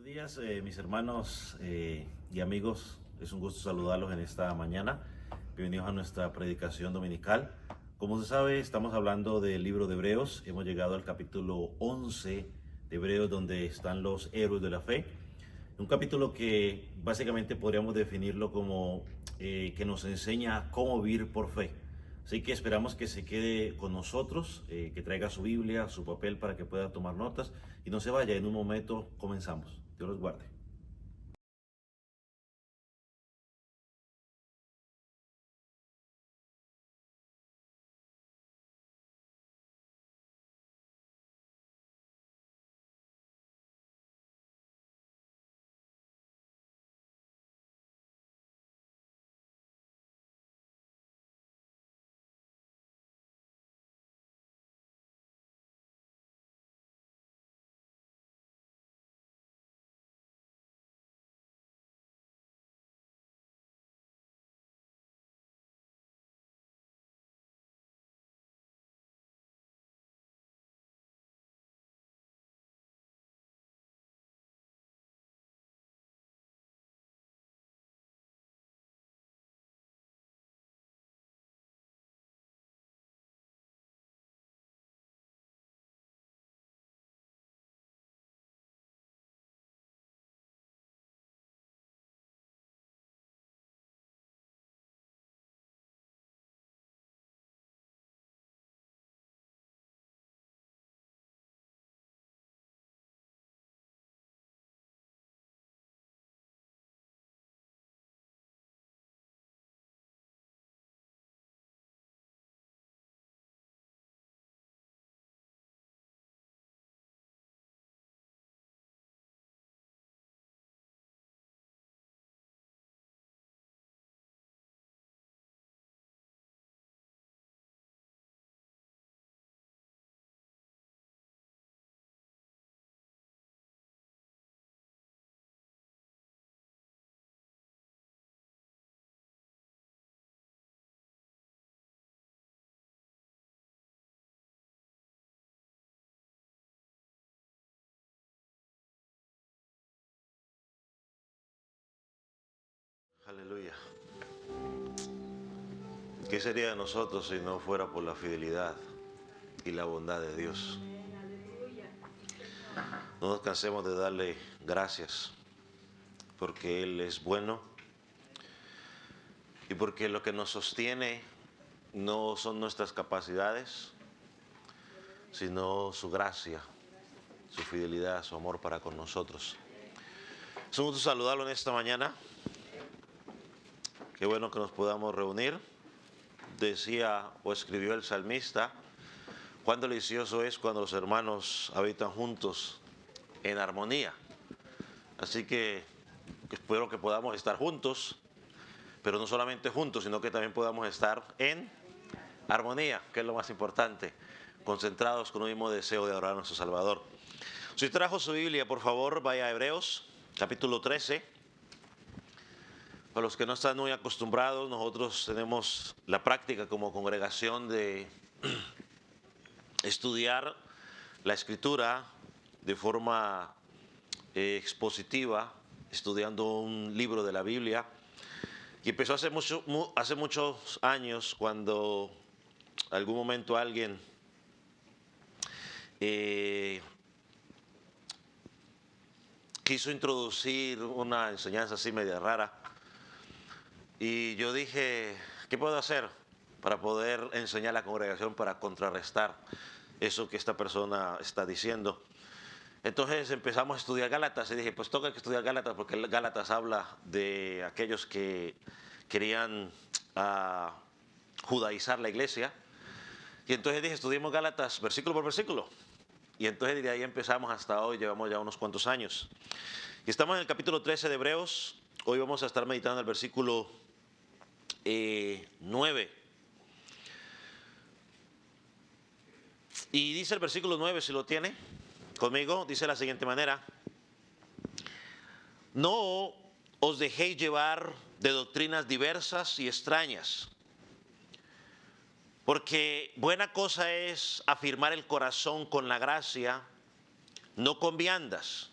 Buenos días, mis hermanos y amigos. Es un gusto saludarlos en esta mañana. Bienvenidos a nuestra predicación dominical. Como se sabe, estamos hablando del libro de Hebreos. Hemos llegado al capítulo 11 de Hebreos, donde están los héroes de la fe. Un capítulo que básicamente podríamos definirlo como que nos enseña cómo vivir por fe. Así que esperamos que se quede con nosotros, que traiga su Biblia, su papel para que pueda tomar notas y no se vaya. En un momento comenzamos. Dios los guarde. Aleluya. ¿Qué sería de nosotros si no fuera por la fidelidad y la bondad de Dios? No nos cansemos de darle gracias porque Él es bueno y porque lo que nos sostiene no son nuestras capacidades, sino su gracia, su fidelidad, su amor para con nosotros. Es un gusto saludarlo en esta mañana. Qué bueno que nos podamos reunir. Decía o escribió el salmista: cuán delicioso es cuando los hermanos habitan juntos en armonía. Así que espero que podamos estar juntos, pero no solamente juntos, sino que también podamos estar en armonía, que es lo más importante, concentrados con un mismo deseo de adorar a nuestro Salvador. Si trajo su Biblia, por favor, vaya a Hebreos, capítulo 13. Para los que no están muy acostumbrados, nosotros tenemos la práctica como congregación de estudiar la Escritura de forma expositiva, estudiando un libro de la Biblia. Y empezó hace muchos años, cuando algún momento alguien quiso introducir una enseñanza así media rara. Y yo dije, ¿qué puedo hacer para poder enseñar a la congregación para contrarrestar eso que esta persona está diciendo? Entonces empezamos a estudiar Gálatas y dije, pues toca que estudiar Gálatas porque Gálatas habla de aquellos que querían judaizar la iglesia. Y entonces dije, estudiemos Gálatas versículo por versículo. Y entonces de ahí empezamos hasta hoy, llevamos ya unos cuantos años. Y estamos en el capítulo 13 de Hebreos. Hoy vamos a estar meditando el versículo 9. Y dice el versículo 9, si lo tiene conmigo, dice de la siguiente manera: no os dejéis llevar de doctrinas diversas y extrañas, porque buena cosa es afirmar el corazón con la gracia, no con viandas,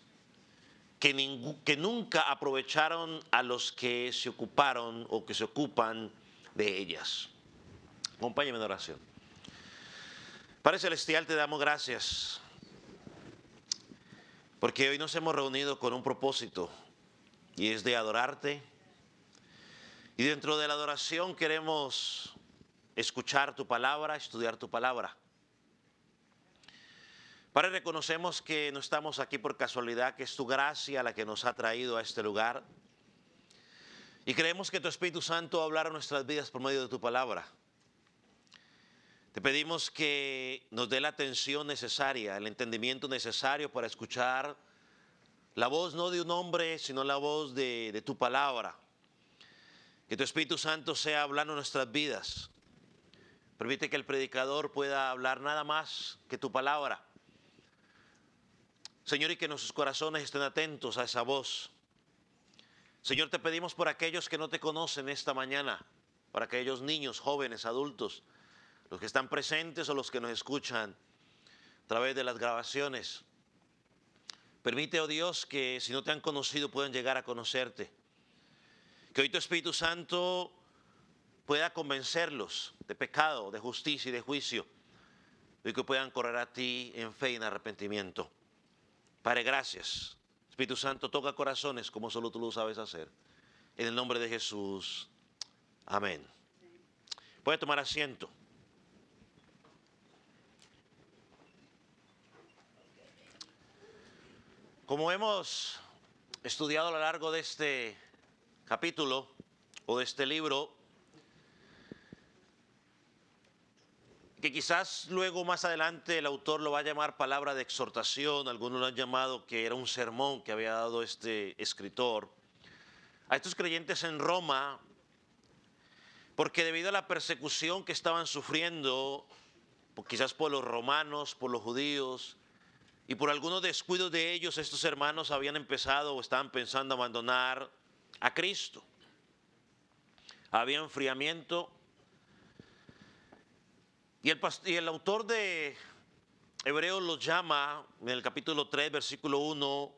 que nunca aprovecharon a los que se ocuparon o que se ocupan de ellas. Acompáñame en oración. Padre Celestial, te damos gracias porque hoy nos hemos reunido con un propósito y es de adorarte. Y dentro de la adoración queremos escuchar tu palabra, estudiar tu palabra. Padre, reconocemos que no estamos aquí por casualidad, que es tu gracia la que nos ha traído a este lugar. Y creemos que tu Espíritu Santo va a hablar a nuestras vidas por medio de tu palabra. Te pedimos que nos dé la atención necesaria, el entendimiento necesario para escuchar la voz no de un hombre, sino la voz de tu palabra. Que tu Espíritu Santo sea hablando en nuestras vidas. Permite que el predicador pueda hablar nada más que tu palabra. Señor, y que nuestros corazones estén atentos a esa voz. Señor, te pedimos por aquellos que no te conocen esta mañana, para aquellos niños, jóvenes, adultos, los que están presentes o los que nos escuchan a través de las grabaciones. Permite, oh Dios, que si no te han conocido puedan llegar a conocerte. Que hoy tu Espíritu Santo pueda convencerlos de pecado, de justicia y de juicio, y que puedan correr a ti en fe y en arrepentimiento. Padre, gracias. Espíritu Santo, toca corazones como solo tú lo sabes hacer. En el nombre de Jesús. Amén. Puede tomar asiento. Como hemos estudiado a lo largo de este capítulo o de este libro, que quizás luego más adelante el autor lo va a llamar palabra de exhortación, algunos lo han llamado que era un sermón que había dado este escritor a estos creyentes en Roma, porque debido a la persecución que estaban sufriendo, quizás por los romanos, por los judíos, y por algunos descuidos de ellos, estos hermanos habían empezado o estaban pensando abandonar a Cristo. Había enfriamiento. Y el autor de Hebreos los llama, en el capítulo 3, versículo 1,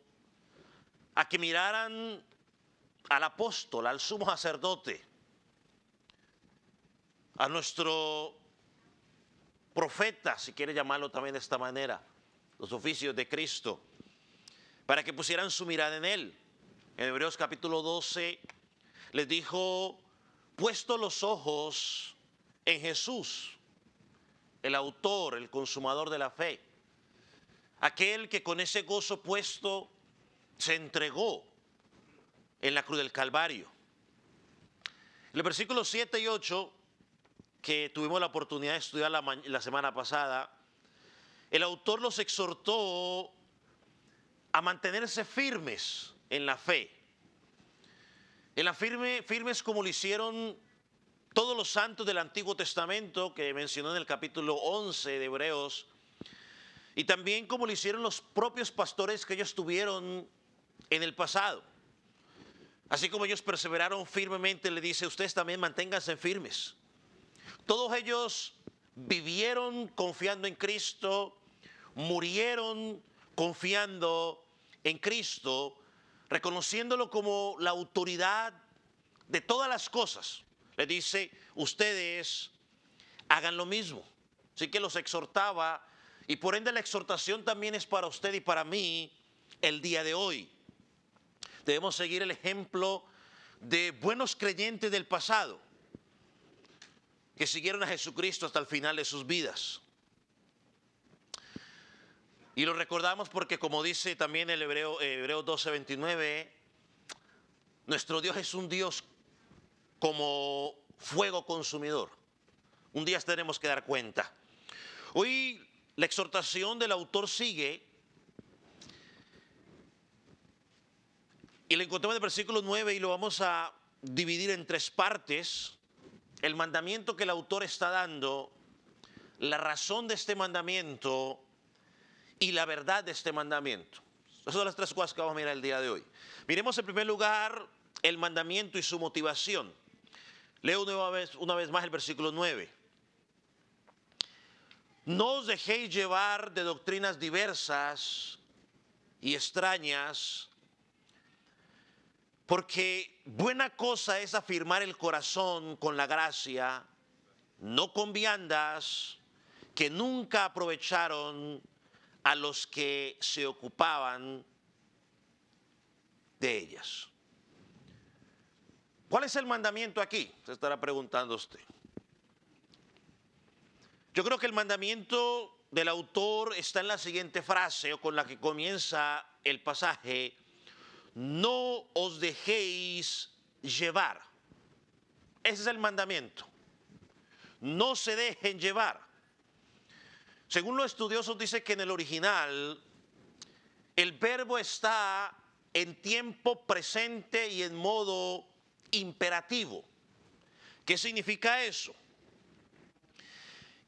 a que miraran al apóstol, al sumo sacerdote, a nuestro profeta, si quiere llamarlo también de esta manera, los oficios de Cristo, para que pusieran su mirada en él. En Hebreos capítulo 12 les dijo, puesto los ojos en Jesús, el autor, el consumador de la fe, aquel que con ese gozo puesto se entregó en la cruz del Calvario. En los versículos 7 y 8, que tuvimos la oportunidad de estudiar la semana pasada, el autor los exhortó a mantenerse firmes en la fe. En la firmes como lo hicieron todos los santos del Antiguo Testamento, que mencionó en el capítulo 11 de Hebreos, y también como lo hicieron los propios pastores que ellos tuvieron en el pasado. Así como ellos perseveraron firmemente, le dice, ustedes también manténganse firmes. Todos ellos vivieron confiando en Cristo, murieron confiando en Cristo, reconociéndolo como la autoridad de todas las cosas. Le dice, ustedes hagan lo mismo. Así que los exhortaba, y por ende la exhortación también es para usted y para mí el día de hoy. Debemos seguir el ejemplo de buenos creyentes del pasado, que siguieron a Jesucristo hasta el final de sus vidas. Y lo recordamos porque, como dice también el Hebreos 12:29, nuestro Dios es un Dios como fuego consumidor. Un día tenemos que dar cuenta. Hoy la exhortación del autor sigue, y lo encontramos en el versículo 9 y lo vamos a dividir en tres partes. El mandamiento que el autor está dando, la razón de este mandamiento y la verdad de este mandamiento. Esas son las tres cosas que vamos a mirar el día de hoy. Miremos en primer lugar el mandamiento y su motivación. Leo una vez más el versículo 9. No os dejéis llevar de doctrinas diversas y extrañas, Porque buena cosa es afirmar el corazón con la gracia, no con viandas que nunca aprovecharon a los que se ocupaban de ellas. ¿Cuál es el mandamiento aquí? Se estará preguntando usted. Yo creo que el mandamiento del autor está en la siguiente frase o con la que comienza el pasaje: no os dejéis llevar. Ese es el mandamiento. No se dejen llevar. Según los estudiosos dice que en el original el verbo está en tiempo presente y en modo imperativo. ¿Qué significa eso?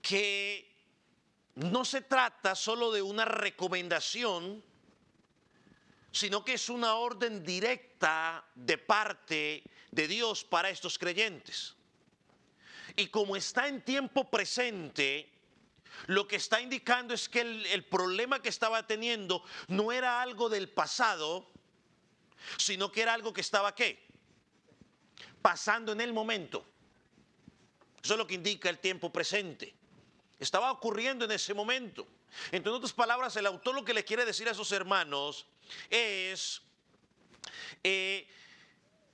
Que no se trata solo de una recomendación, sino que es una orden directa de parte de Dios para estos creyentes. Y como está en tiempo presente, lo que está indicando es que el problema que estaba teniendo no era algo del pasado, sino que era algo que estaba ¿qué? Pasando en el momento. Eso es lo que indica el tiempo presente. Estaba ocurriendo en ese momento. Entonces, en otras palabras, el autor lo que le quiere decir a esos hermanos es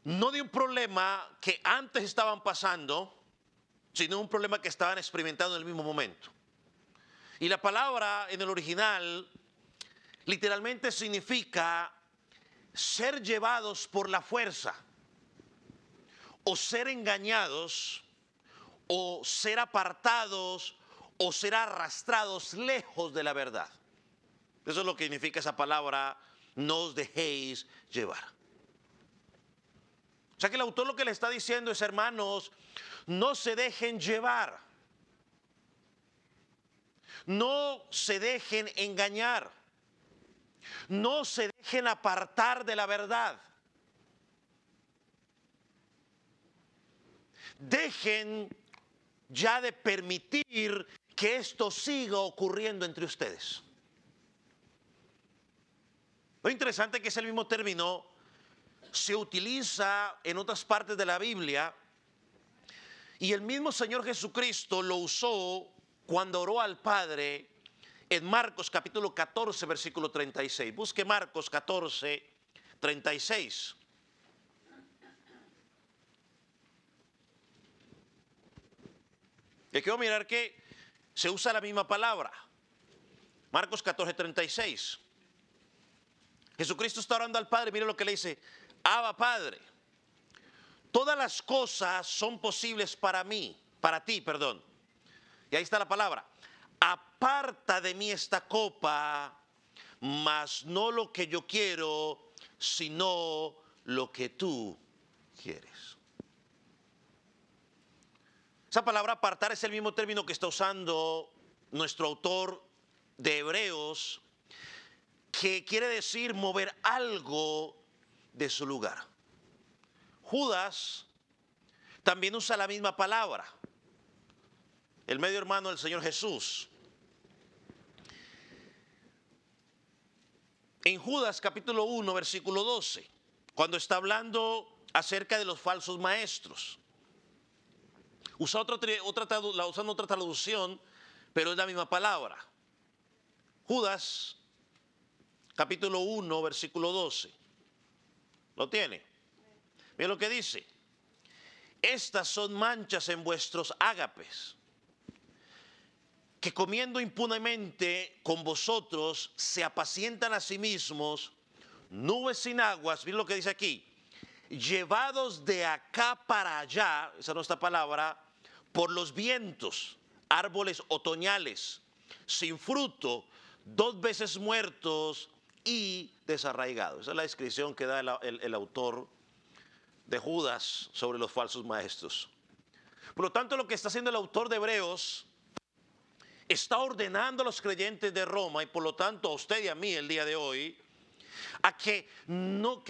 no de un problema que antes estaban pasando, sino un problema que estaban experimentando en el mismo momento. Y la palabra en el original literalmente significa ser llevados por la fuerza, o ser engañados, o ser apartados, o ser arrastrados lejos de la verdad. Eso es lo que significa esa palabra: no os dejéis llevar. O sea que el autor lo que le está diciendo es: hermanos, no se dejen llevar. No se dejen engañar. No se dejen apartar de la verdad. Dejen ya de permitir que esto siga ocurriendo entre ustedes. Lo interesante es que ese mismo término se utiliza en otras partes de la Biblia, y el mismo Señor Jesucristo lo usó cuando oró al Padre en Marcos capítulo 14, versículo 36. Busque Marcos 14, 36. Y quiero mirar que se usa la misma palabra. Marcos 14, 36. Jesucristo está orando al Padre. Mire lo que le dice: Abba, Padre, todas las cosas son posibles para mí, para ti, perdón. Y ahí está la palabra: aparta de mí esta copa, mas no lo que yo quiero, sino lo que tú quieres. Esa palabra apartar es el mismo término que está usando nuestro autor de Hebreos, que quiere decir mover algo de su lugar. Judas también usa la misma palabra, el medio hermano del Señor Jesús. En Judas capítulo 1, versículo 12, cuando está hablando acerca de los falsos maestros, usa otra traducción, pero es la misma palabra. Judas capítulo 1, versículo 12. ¿Lo tiene? Mira lo que dice: estas son manchas en vuestros ágapes, que comiendo impunemente con vosotros se apacientan a sí mismos, nubes sin aguas. Mira lo que dice aquí: llevados de acá para allá, esa es nuestra palabra, por los vientos, árboles otoñales, sin fruto, 2 veces muertos y desarraigados. Esa es la descripción que da el autor de Judas sobre los falsos maestros. Por lo tanto, lo que está haciendo el autor de Hebreos, está ordenando a los creyentes de Roma, y por lo tanto a usted y a mí el día de hoy, a que no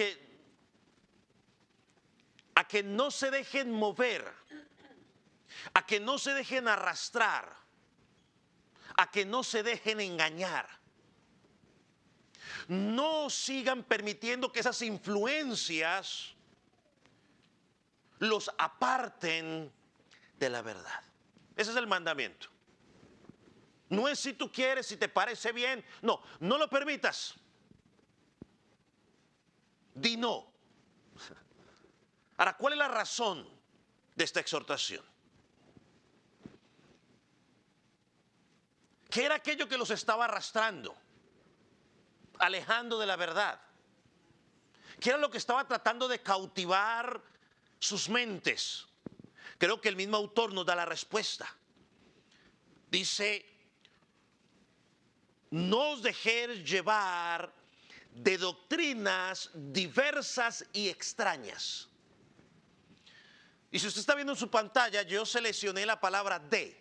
se dejen mover, a que no se dejen arrastrar, a que no se dejen engañar. No sigan permitiendo que esas influencias los aparten de la verdad. Ese es el mandamiento. No es si tú quieres, si te parece bien. No, no lo permitas. Di no. Ahora, ¿cuál es la razón de esta exhortación? ¿Qué era aquello que los estaba arrastrando, alejando de la verdad? ¿Qué era lo que estaba tratando de cautivar sus mentes? Creo que el mismo autor nos da la respuesta. Dice, no os dejéis llevar de doctrinas diversas y extrañas. Y si usted está viendo en su pantalla, yo seleccioné la palabra de.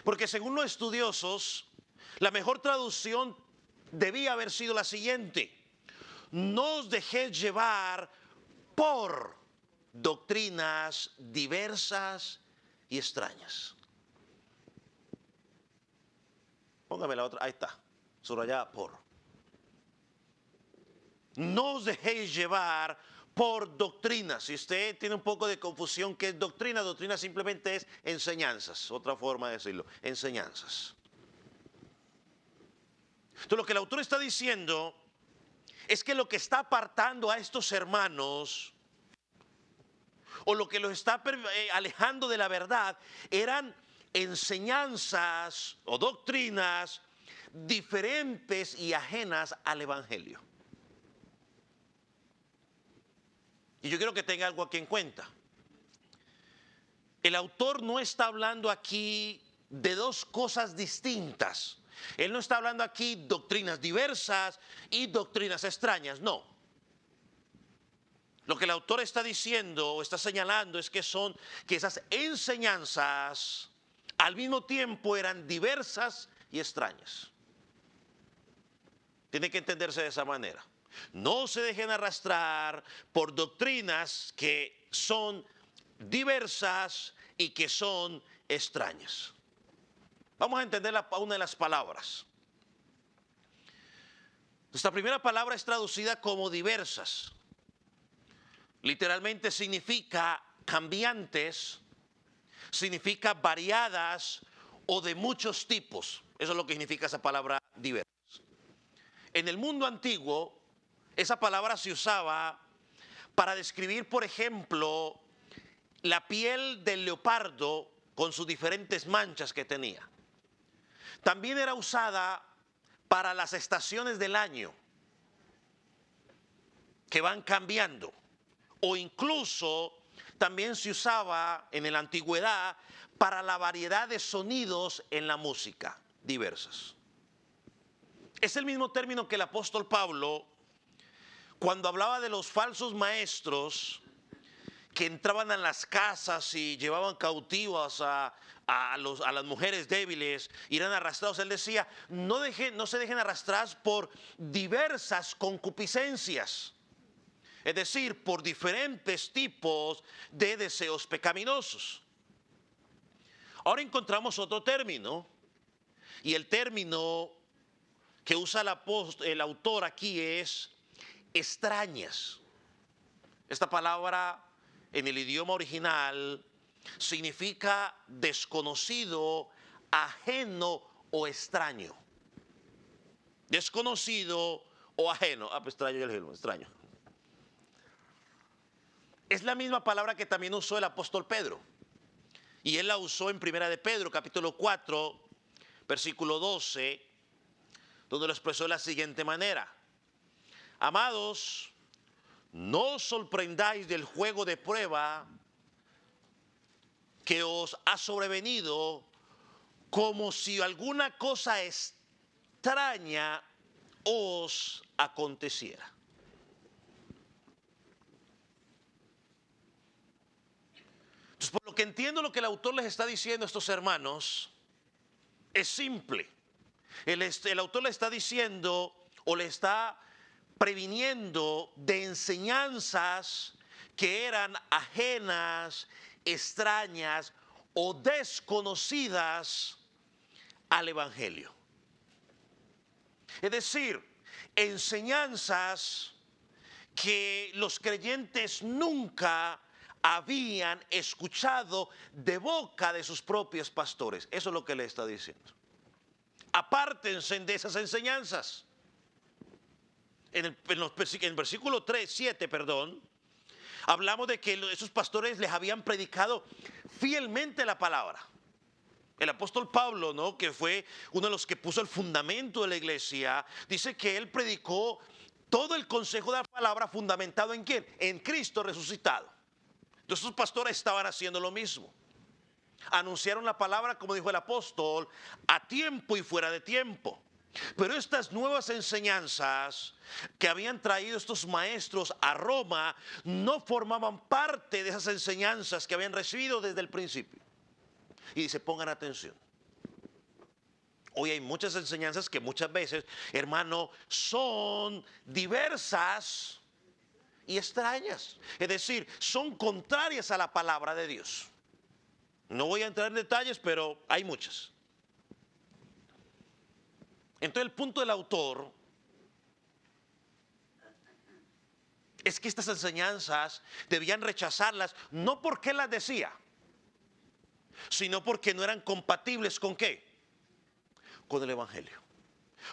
Porque según los estudiosos, la mejor traducción debía haber sido la siguiente: no os dejéis llevar por doctrinas diversas y extrañas. Póngame la otra, ahí está, subrayada por. No os dejéis llevar por doctrinas. Si usted tiene un poco de confusión, ¿qué es doctrina? Doctrina simplemente es enseñanzas, otra forma de decirlo, enseñanzas. Entonces lo que el autor está diciendo es que lo que está apartando a estos hermanos, o lo que los está alejando de la verdad, eran enseñanzas o doctrinas diferentes y ajenas al evangelio. Y yo quiero que tenga algo aquí en cuenta. El autor no está hablando aquí de dos cosas distintas. Él no está hablando aquí doctrinas diversas y doctrinas extrañas, no. Lo que el autor está diciendo o está señalando es que esas enseñanzas al mismo tiempo eran diversas y extrañas. Tiene que entenderse de esa manera. No se dejen arrastrar por doctrinas que son diversas y que son extrañas. Vamos a entender una de las palabras. Nuestra primera palabra es traducida como diversas. Literalmente significa cambiantes, significa variadas o de muchos tipos. Eso es lo que significa esa palabra diversas. En el mundo antiguo, esa palabra se usaba para describir, por ejemplo, la piel del leopardo con sus diferentes manchas que tenía. También era usada para las estaciones del año que van cambiando. O incluso también se usaba en la antigüedad para la variedad de sonidos en la música, diversas. Es el mismo término que el apóstol Pablo, cuando hablaba de los falsos maestros que entraban en las casas y llevaban cautivas a las mujeres débiles, eran arrastrados. Él decía, no se dejen arrastrar por diversas concupiscencias. Es decir, por diferentes tipos de deseos pecaminosos. Ahora encontramos otro término, y el término que usa el autor aquí es extrañas. Esta palabra en el idioma original significa desconocido, ajeno o extraño. Desconocido o ajeno. Pues extraño. Es la misma palabra que también usó el apóstol Pedro. Y él la usó en Primera de Pedro, capítulo 4, versículo 12, donde lo expresó de la siguiente manera. Amados, no os sorprendáis del juego de prueba que os ha sobrevenido, como si alguna cosa extraña os aconteciera. Entonces, por lo que entiendo, lo que el autor les está diciendo a estos hermanos es simple. El autor le está diciendo o le está previniendo de enseñanzas que eran ajenas, extrañas o desconocidas al evangelio. Es decir, enseñanzas que los creyentes nunca habían escuchado de boca de sus propios pastores. Eso es lo que le está diciendo. Apártense de esas enseñanzas. En el versículo 7, hablamos de que esos pastores les habían predicado fielmente la palabra. El apóstol Pablo, ¿no?, que fue uno de los que puso el fundamento de la iglesia, dice que él predicó todo el consejo de la palabra fundamentado ¿en quién? En Cristo resucitado. Entonces los pastores estaban haciendo lo mismo. Anunciaron la palabra, como dijo el apóstol, a tiempo y fuera de tiempo. Pero estas nuevas enseñanzas que habían traído estos maestros a Roma no formaban parte de esas enseñanzas que habían recibido desde el principio. Y dice, pongan atención. Hoy hay muchas enseñanzas que muchas veces, hermano, son diversas y extrañas. Es decir, son contrarias a la palabra de Dios. No voy a entrar en detalles, pero hay muchas. Entonces el punto del autor es que estas enseñanzas debían rechazarlas, no porque las decía, sino porque no eran compatibles ¿con qué? Con el Evangelio,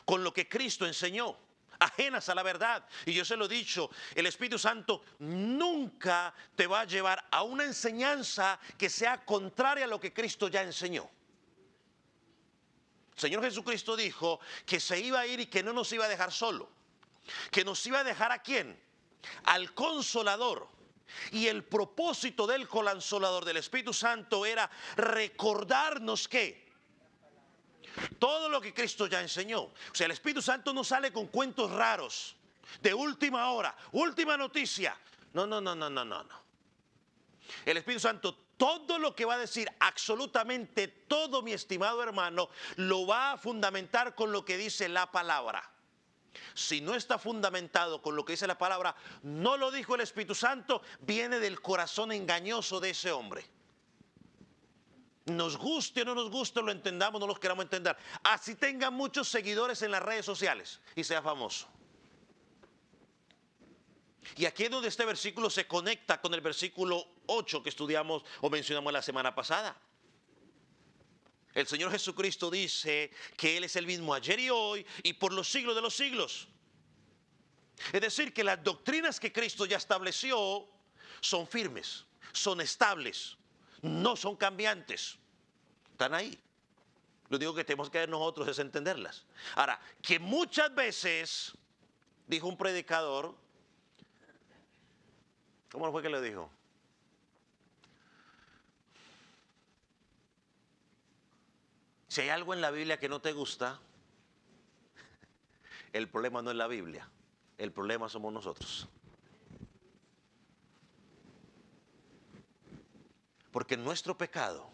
con lo que Cristo enseñó, ajenas a la verdad. Y yo se lo he dicho, el Espíritu Santo nunca te va a llevar a una enseñanza que sea contraria a lo que Cristo ya enseñó. El Señor Jesucristo dijo que se iba a ir y que no nos iba a dejar solo, que nos iba a dejar ¿a quién? Al Consolador. Y el propósito del Consolador, del Espíritu Santo, era recordarnos que todo lo que Cristo ya enseñó. O sea, el Espíritu Santo no sale con cuentos raros de última hora, última noticia. No. El Espíritu Santo, todo lo que va a decir, absolutamente todo, mi estimado hermano, lo va a fundamentar con lo que dice la palabra. Si no está fundamentado con lo que dice la palabra, no lo dijo el Espíritu Santo, viene del corazón engañoso de ese hombre. Nos guste o no nos guste, lo entendamos, no lo queramos entender. Así tenga muchos seguidores en las redes sociales y sea famoso. Y aquí es donde este versículo se conecta con el versículo 8 que estudiamos o mencionamos la semana pasada. El Señor Jesucristo dice que Él es el mismo ayer y hoy y por los siglos de los siglos. Es decir, que las doctrinas que Cristo ya estableció son firmes, son estables, no son cambiantes. Están ahí. Lo único que tenemos que hacer nosotros es entenderlas. Ahora, que muchas veces, dijo un predicador, ¿cómo fue que le dijo? Si hay algo en la Biblia que no te gusta, el problema no es la Biblia, el problema somos nosotros. Porque nuestro pecado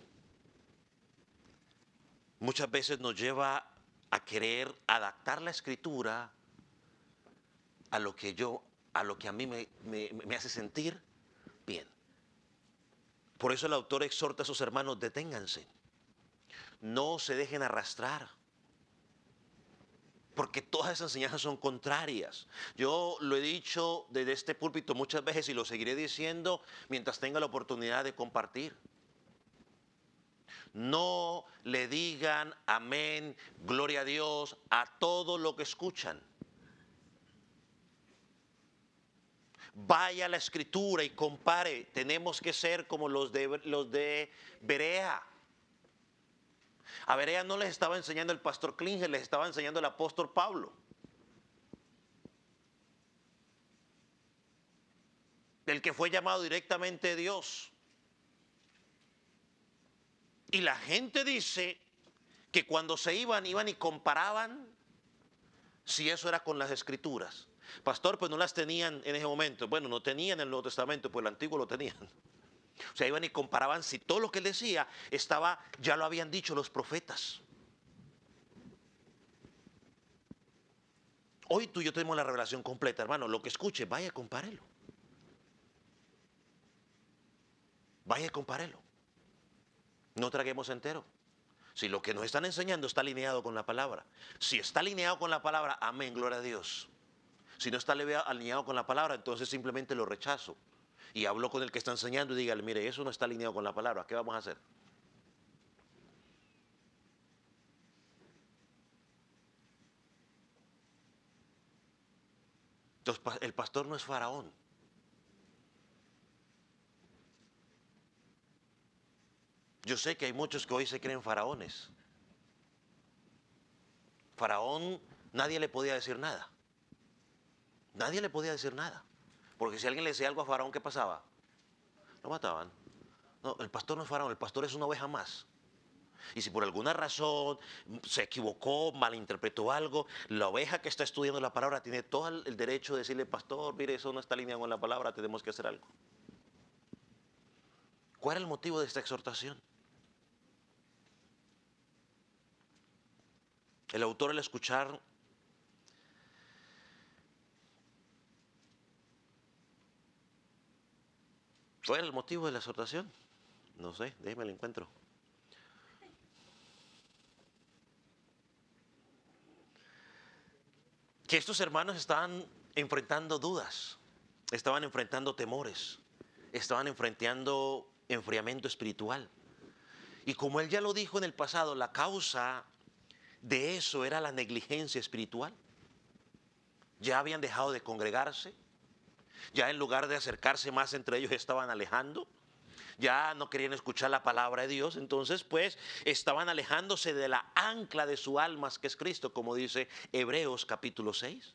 muchas veces nos lleva a querer adaptar la Escritura a lo que a mí me hace sentir bien. Por eso el autor exhorta a sus hermanos, deténganse. No se dejen arrastrar, porque todas esas enseñanzas son contrarias. Yo lo he dicho desde este púlpito muchas veces y lo seguiré diciendo mientras tenga la oportunidad de compartir. No le digan amén, gloria a Dios a todo lo que escuchan. Vaya a la Escritura y compare. Tenemos que ser como los de Berea. A Berea no les estaba enseñando el pastor Klinger, les estaba enseñando el apóstol Pablo. El que fue llamado directamente de Dios. Y la gente dice que cuando se iban y comparaban si eso era con las Escrituras. Pastor, pues no las tenían en ese momento. Bueno, no tenían el Nuevo Testamento, pues el Antiguo lo tenían. O sea, iban y comparaban si todo lo que él decía estaba, ya lo habían dicho los profetas. Hoy tú y yo tenemos la revelación completa, hermano. Lo que escuche, vaya, compárelo. Vaya, compárelo. No traguemos entero. Si lo que nos están enseñando está alineado con la palabra. Si está alineado con la palabra, amén, gloria a Dios. Si no está alineado con la palabra, entonces simplemente lo rechazo. Y hablo con el que está enseñando y dígale, mire, eso no está alineado con la palabra, ¿qué vamos a hacer? Entonces, el pastor no es faraón. Yo sé que hay muchos que hoy se creen faraones. Faraón, nadie le podía decir nada. Nadie le podía decir nada. Porque si alguien le decía algo a Faraón, ¿qué pasaba? Lo mataban. No, el pastor no es Faraón, el pastor es una oveja más. Y si por alguna razón se equivocó, malinterpretó algo, la oveja que está estudiando la palabra tiene todo el derecho de decirle, pastor, mire, eso no está alineado con la palabra, tenemos que hacer algo. ¿Cuál era el motivo de esta exhortación? El autor, al escuchar ¿cuál era el motivo de la exhortación? No sé, déjeme el encuentro. Que estos hermanos estaban enfrentando dudas, estaban enfrentando temores, estaban enfrentando enfriamiento espiritual. Y como él ya lo dijo en el pasado, la causa de eso era la negligencia espiritual. Ya habían dejado de congregarse, ya en lugar de acercarse más entre ellos estaban alejando, ya no querían escuchar la palabra de Dios, entonces pues estaban alejándose de la ancla de su alma, que es Cristo, como dice Hebreos capítulo 6.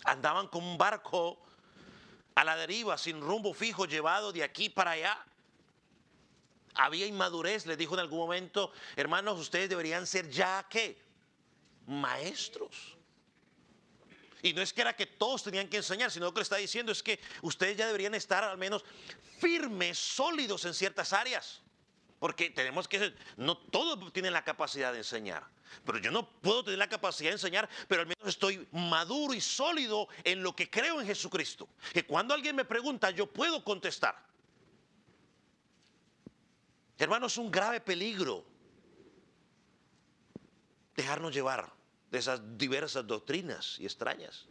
Andaban como un barco a la deriva, sin rumbo fijo, llevado de aquí para allá. Había inmadurez, les dijo en algún momento, hermanos, ustedes deberían ser ya, ¿qué? Maestros. Y no es que era que todos tenían que enseñar, sino lo que le está diciendo es que ustedes ya deberían estar al menos firmes, sólidos en ciertas áreas. Porque tenemos que, no todos tienen la capacidad de enseñar. Pero yo no puedo tener la capacidad de enseñar, pero al menos estoy maduro y sólido en lo que creo en Jesucristo. Que cuando alguien me pregunta, yo puedo contestar. Hermanos, es un grave peligro dejarnos llevar de esas diversas doctrinas y extrañas.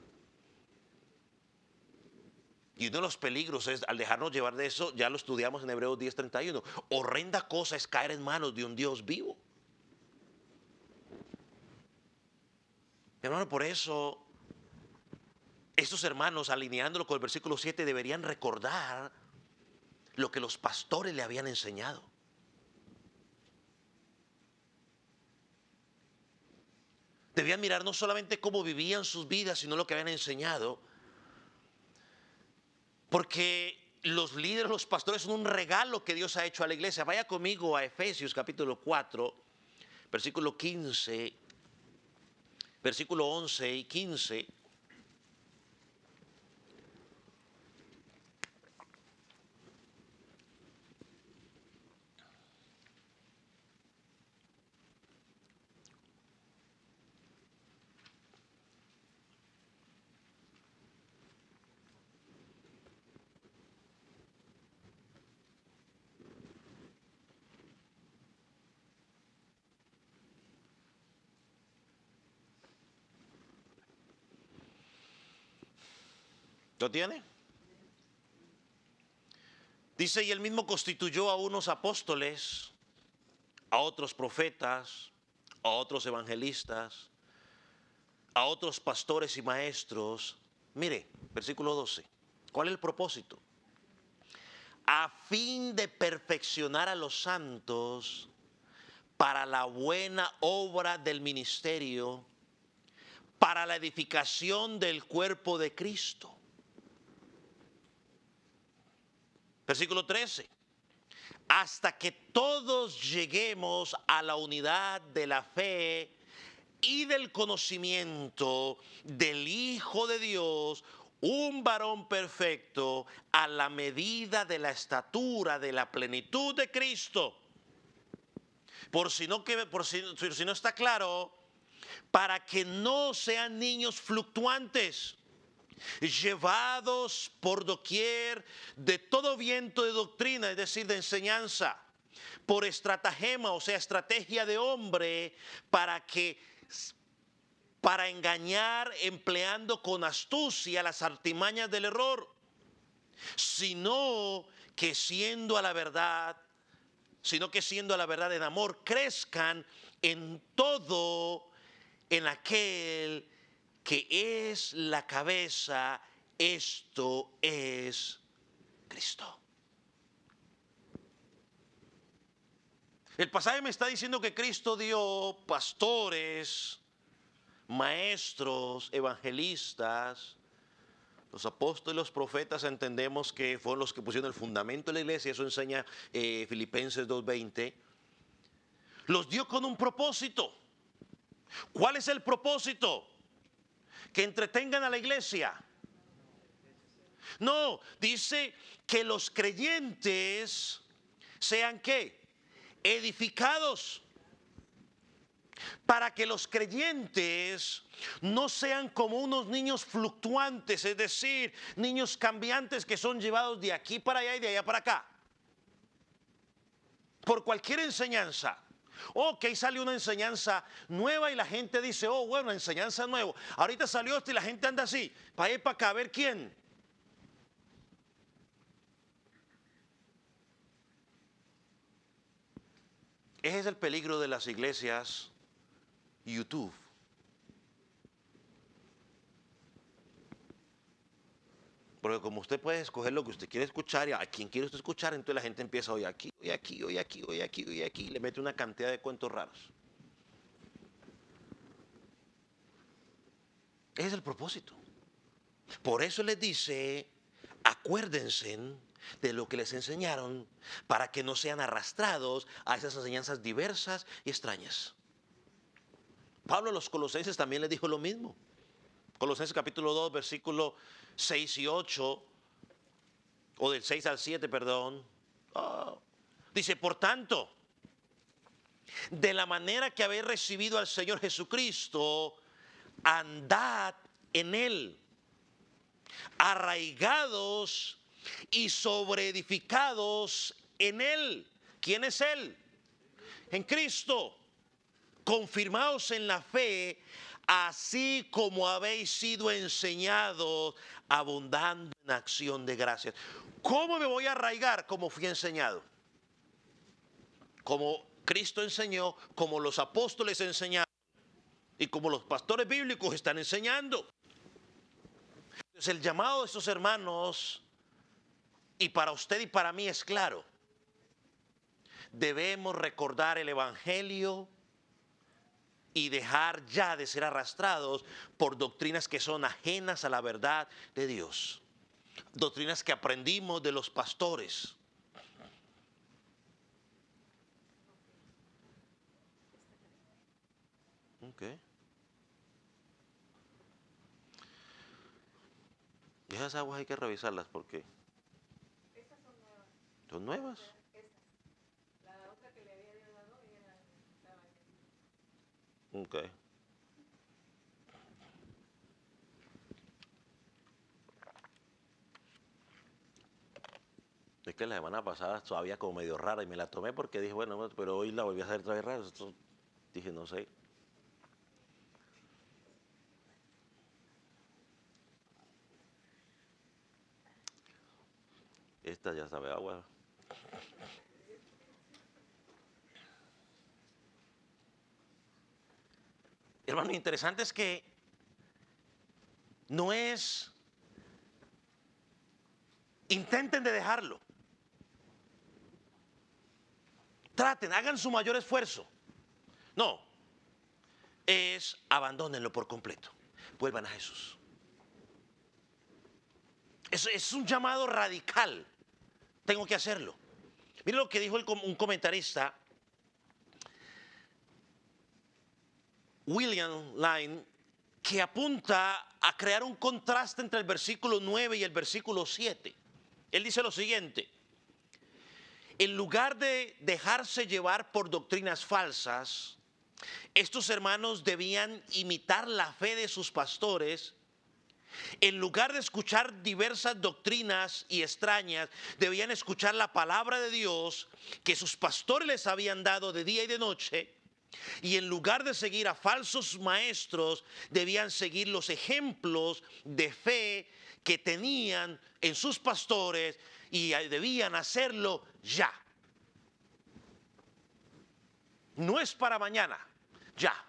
Y uno de los peligros es, al dejarnos llevar de eso, ya lo estudiamos en Hebreos 10:31, horrenda cosa es caer en manos de un Dios vivo. Hermano, por eso, estos hermanos, alineándolo con el versículo 7, deberían recordar lo que los pastores le habían enseñado. Debían mirar no solamente cómo vivían sus vidas, sino lo que habían enseñado. Porque los líderes, los pastores son un regalo que Dios ha hecho a la iglesia. Vaya conmigo a Efesios capítulo 4, versículo 15, versículo 11 y 15. ¿Lo tiene? Dice, y él mismo constituyó a unos apóstoles, a otros profetas, a otros evangelistas, a otros pastores y maestros. Mire, versículo 12. ¿Cuál es el propósito? A fin de perfeccionar a los santos para la buena obra del ministerio, para la edificación del cuerpo de Cristo. Versículo 13. Hasta que todos lleguemos a la unidad de la fe y del conocimiento del Hijo de Dios, un varón perfecto, a la medida de la estatura de la plenitud de Cristo. Por si no está claro, para que no sean niños fluctuantes, llevados por doquier de todo viento de doctrina, es decir, de enseñanza, por estratagema, o sea, estrategia de hombre, para para engañar empleando con astucia las artimañas del error, sino que siendo a la verdad en amor, crezcan en todo en aquel que es la cabeza, esto es Cristo. El pasaje me está diciendo que Cristo dio pastores, maestros, evangelistas. Los apóstoles, los profetas, entendemos que fueron los que pusieron el fundamento de la iglesia. Eso enseña Filipenses 2:20. Los dio con un propósito. ¿Cuál es el propósito? Que entretengan a la iglesia. No, dice que los creyentes sean ¿qué? Edificados. Para que los creyentes no sean como unos niños fluctuantes, es decir, niños cambiantes que son llevados de aquí para allá y de allá para acá, por cualquier enseñanza. Ok, sale una enseñanza nueva y la gente dice, oh, bueno, enseñanza nueva. Ahorita salió esto y la gente anda así, para allá y para acá, a ver quién. Ese es el peligro de las iglesias YouTube. Porque como usted puede escoger lo que usted quiere escuchar y a quien quiere usted escuchar, entonces la gente empieza hoy aquí, hoy aquí, hoy aquí, hoy aquí, hoy aquí, y le mete una cantidad de cuentos raros. Ese es el propósito. Por eso les dice, acuérdense de lo que les enseñaron para que no sean arrastrados a esas enseñanzas diversas y extrañas. Pablo a los colosenses también les dijo lo mismo. Colosenses capítulo 2, versículo 6 y 8, o del 6 al 7, perdón. Dice, por tanto, de la manera que habéis recibido al Señor Jesucristo, andad en Él, arraigados y sobreedificados en Él. ¿Quién es Él? En Cristo. Confirmaos en la fe, así como habéis sido enseñados, abundando en acción de gracias. ¿Cómo me voy a arraigar? Como fui enseñado. Como Cristo enseñó, como los apóstoles enseñaron y como los pastores bíblicos están enseñando. Entonces el llamado de estos hermanos, y para usted y para mí es claro, debemos recordar el evangelio y dejar ya de ser arrastrados por doctrinas que son ajenas a la verdad de Dios. Doctrinas que aprendimos de los pastores. Okay. Y esas aguas hay que revisarlas porque Estas son nuevas. son nuevas. Estas. La otra que le había dado era estaba ahí. Okay. Es que la semana pasada todavía como medio rara y me la tomé porque dije, bueno, pero hoy la volví a hacer otra vez rara. Esto, dije, no sé. Esta ya sabe agua. Hermano, lo interesante es que no es, intenten de dejarlo. Traten, hagan su mayor esfuerzo. No, es abandónenlo por completo. Vuelvan a Jesús. Es un llamado radical. Tengo que hacerlo. Mire lo que dijo un comentarista, William Lane, que apunta a crear un contraste entre el versículo 9 y el versículo 7. Él dice lo siguiente: en lugar de dejarse llevar por doctrinas falsas, estos hermanos debían imitar la fe de sus pastores. En lugar de escuchar diversas doctrinas y extrañas, debían escuchar la palabra de Dios que sus pastores les habían dado de día y de noche. Y en lugar de seguir a falsos maestros, debían seguir los ejemplos de fe que tenían en sus pastores y debían hacerlo ya. No es para mañana, ya.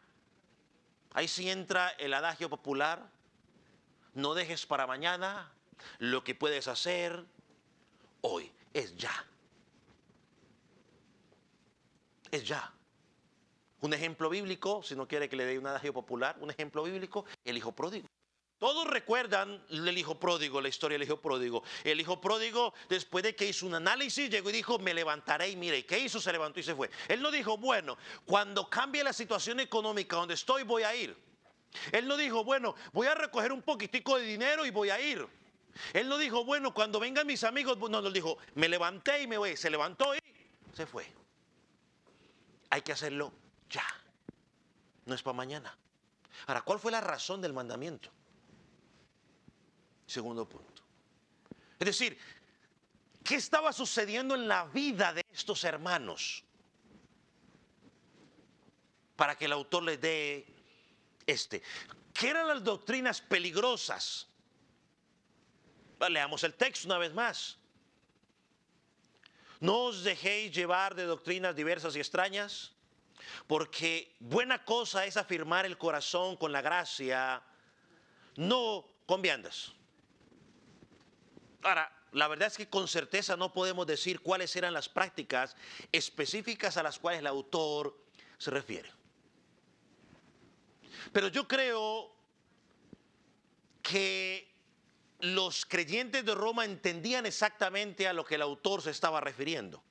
Ahí sí entra el adagio popular: no dejes para mañana lo que puedes hacer hoy. Es ya. Es ya. Un ejemplo bíblico, si no quiere que le dé un adagio popular, un ejemplo bíblico: el hijo pródigo. Todos recuerdan el hijo pródigo, la historia del hijo pródigo. El hijo pródigo, después de que hizo un análisis, llegó y dijo: me levantaré. Y mire, ¿qué hizo? Se levantó y se fue. Él no dijo: bueno, cuando cambie la situación económica donde estoy, voy a ir. Él no dijo: bueno, voy a recoger un poquitico de dinero y voy a ir. Él no dijo: bueno, cuando vengan mis amigos. No, no, dijo: me levanté y me voy. Se levantó y se fue. Hay que hacerlo ya. No es para mañana. Ahora, ¿cuál fue la razón del mandamiento? Segundo punto. Es decir, ¿qué estaba sucediendo en la vida de estos hermanos para que el autor les dé ¿qué eran las doctrinas peligrosas? Leamos el texto una vez más. No os dejéis llevar de doctrinas diversas y extrañas, porque buena cosa es afirmar el corazón con la gracia, no con viandas. Ahora, la verdad es que con certeza no podemos decir cuáles eran las prácticas específicas a las cuales el autor se refiere. Pero yo creo que los creyentes de Roma entendían exactamente a lo que el autor se estaba refiriendo.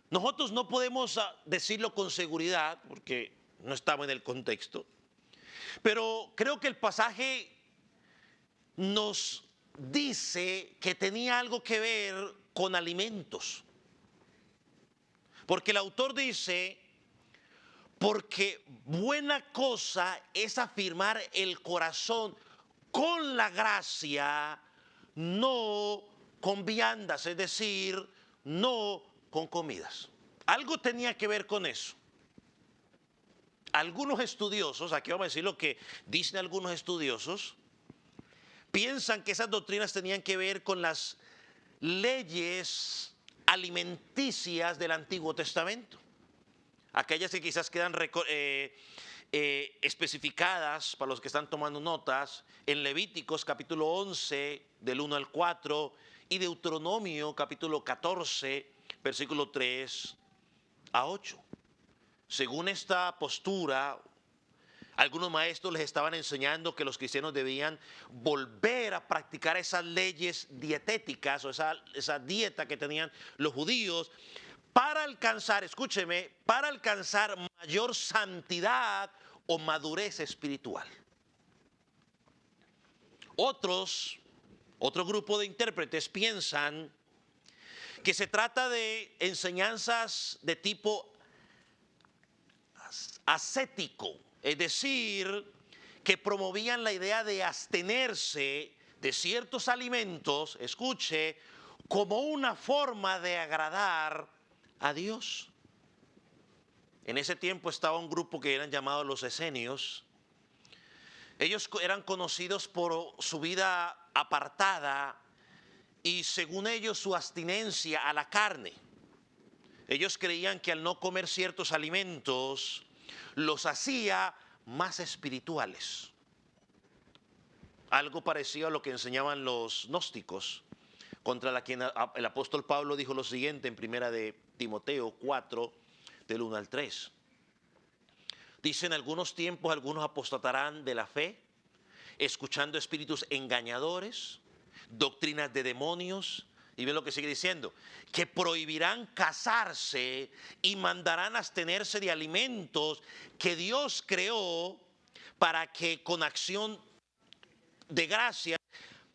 Nosotros no podemos decirlo con seguridad porque no estamos en el contexto, pero creo que el pasaje nos dice que tenía algo que ver con alimentos. Porque el autor dice: porque buena cosa es afirmar el corazón con la gracia, no con viandas, es decir, no con comidas. Algo tenía que ver con eso. Algunos estudiosos, aquí vamos a decir lo que dicen algunos estudiosos, piensan que esas doctrinas tenían que ver con las leyes alimenticias del Antiguo Testamento. Aquellas que quizás quedan especificadas para los que están tomando notas en Levíticos capítulo 11 del 1 al 4 y Deuteronomio capítulo 14 versículo 3 a 8. Según esta postura, algunos maestros les estaban enseñando que los cristianos debían volver a practicar esas leyes dietéticas o esa dieta que tenían los judíos para alcanzar, escúcheme, para alcanzar mayor santidad o madurez espiritual. Otro grupo de intérpretes piensan que se trata de enseñanzas de tipo ascético, es decir, que promovían la idea de abstenerse de ciertos alimentos, escuche, como una forma de agradar a Dios. En ese tiempo estaba un grupo que eran llamados los esenios. Ellos eran conocidos por su vida apartada y, según ellos, su abstinencia a la carne. Ellos creían que al no comer ciertos alimentos los hacía más espirituales. Algo parecido a lo que enseñaban los gnósticos, contra la quien el apóstol Pablo dijo lo siguiente en primera de Timoteo 4, del 1 al 3. Dice: en algunos tiempos algunos apostatarán de la fe, escuchando espíritus engañadores, doctrinas de demonios. Y ven lo que sigue diciendo: que prohibirán casarse y mandarán abstenerse de alimentos que Dios creó para que con acción de gracia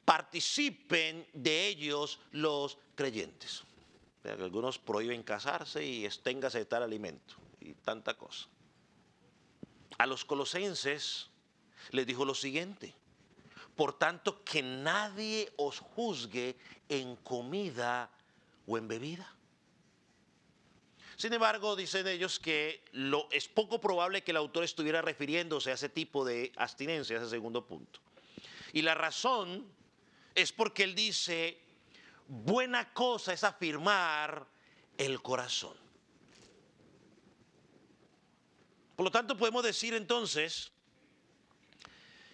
participen de ellos los creyentes. O sea, que algunos prohíben casarse y exténgase de tal alimento y tanta cosa. A los colosenses les dijo lo siguiente: por tanto, que nadie os juzgue en comida o en bebida. Sin embargo, dicen ellos que es poco probable que el autor estuviera refiriéndose a ese tipo de abstinencia, ese segundo punto. Y la razón es porque él dice, buena cosa es afirmar el corazón. Por lo tanto, podemos decir entonces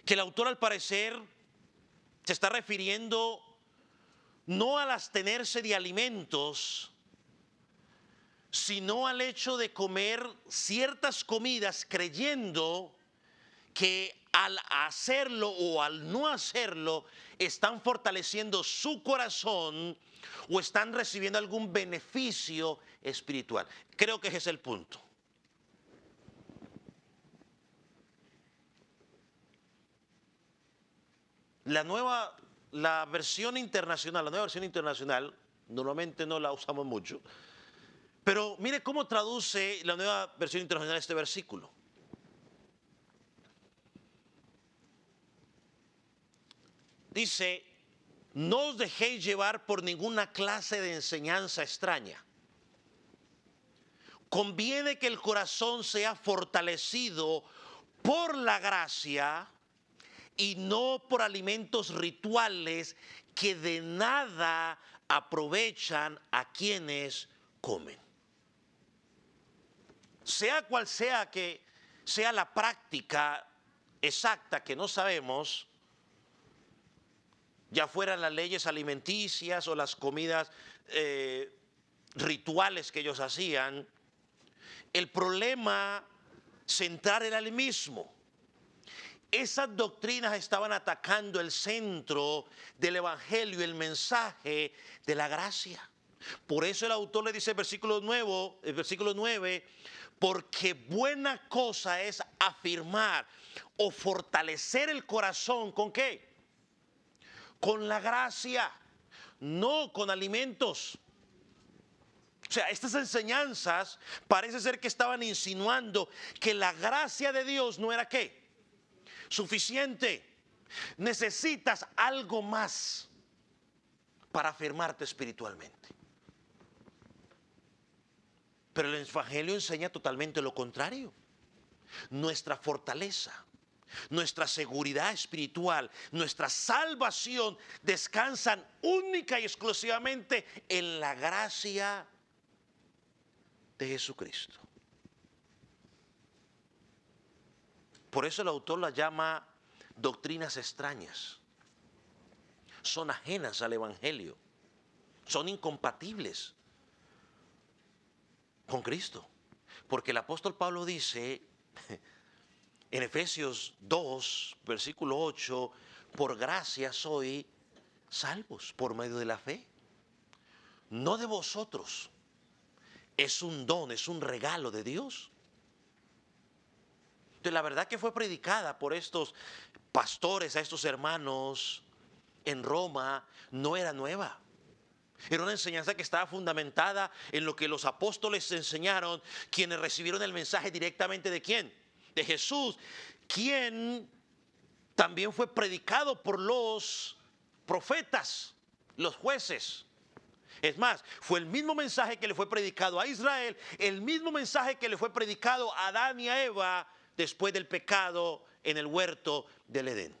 que el autor, al parecer, se está refiriendo no al abstenerse de alimentos, sino al hecho de comer ciertas comidas creyendo que al hacerlo o al no hacerlo están fortaleciendo su corazón o están recibiendo algún beneficio espiritual. Creo que ese es el punto. La versión internacional, la nueva versión internacional, normalmente no la usamos mucho, pero mire cómo traduce la nueva versión internacional este versículo. Dice, no os dejéis llevar por ninguna clase de enseñanza extraña. Conviene que el corazón sea fortalecido por la gracia y no por alimentos rituales que de nada aprovechan a quienes comen. Sea cual sea que sea la práctica exacta, que no sabemos, ya fueran las leyes alimenticias o las comidas rituales que ellos hacían, el problema central era el mismo. Esas doctrinas estaban atacando el centro del evangelio, el mensaje de la gracia. Por eso el autor le dice el versículo 9, porque buena cosa es afirmar o fortalecer el corazón, ¿con qué? Con la gracia, no con alimentos. O sea, estas enseñanzas parece ser que estaban insinuando que la gracia de Dios no era ¿qué? Suficiente. Necesitas algo más para afirmarte espiritualmente. Pero el evangelio enseña totalmente lo contrario. Nuestra fortaleza, nuestra seguridad espiritual, nuestra salvación descansan única y exclusivamente en la gracia de Jesucristo. Por eso el autor la llama doctrinas extrañas. Son ajenas al evangelio. Son incompatibles con Cristo. Porque el apóstol Pablo dice en Efesios 2, versículo 8, por gracia sois salvos por medio de la fe. No de vosotros. Es un don, es un regalo de Dios. Entonces, la verdad que fue predicada por estos pastores, a estos hermanos en Roma, no era nueva. Era una enseñanza que estaba fundamentada en lo que los apóstoles enseñaron, quienes recibieron el mensaje directamente de ¿quién? De Jesús, quien también fue predicado por los profetas, los jueces. Es más, fue el mismo mensaje que le fue predicado a Israel, el mismo mensaje que le fue predicado a Adán y a Eva después del pecado en el huerto del Edén.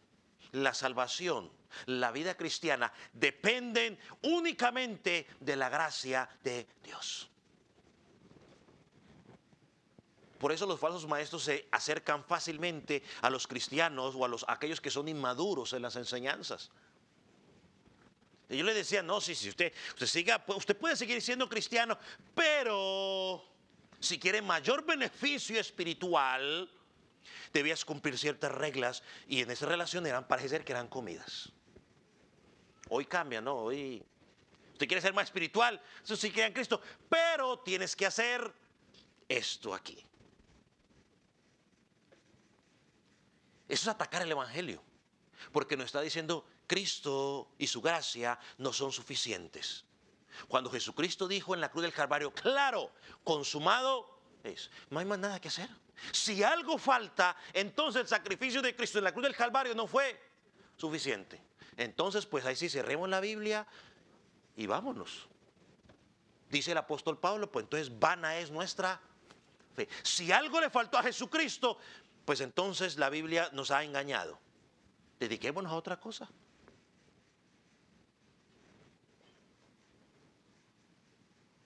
La salvación, la vida cristiana dependen únicamente de la gracia de Dios. Por eso los falsos maestros se acercan fácilmente a los cristianos o a aquellos que son inmaduros en las enseñanzas. Y yo le decía, no, si usted puede seguir siendo cristiano, pero si quiere mayor beneficio espiritual, debías cumplir ciertas reglas, y en esa relación parece ser que eran comidas. Hoy cambia, ¿no? Hoy usted quiere ser más espiritual, eso sí queda en Cristo, pero tienes que hacer esto aquí. Eso es atacar el evangelio, porque nos está diciendo Cristo y su gracia no son suficientes. Cuando Jesucristo dijo en la cruz del Calvario, claro, consumado es, no hay más nada que hacer. Si algo falta, entonces el sacrificio de Cristo en la cruz del Calvario no fue suficiente. Entonces, pues ahí sí cerremos la Biblia y vámonos. Dice el apóstol Pablo, pues entonces vana es nuestra fe. Si algo le faltó a Jesucristo, pues entonces la Biblia nos ha engañado. Dediquémonos a otra cosa.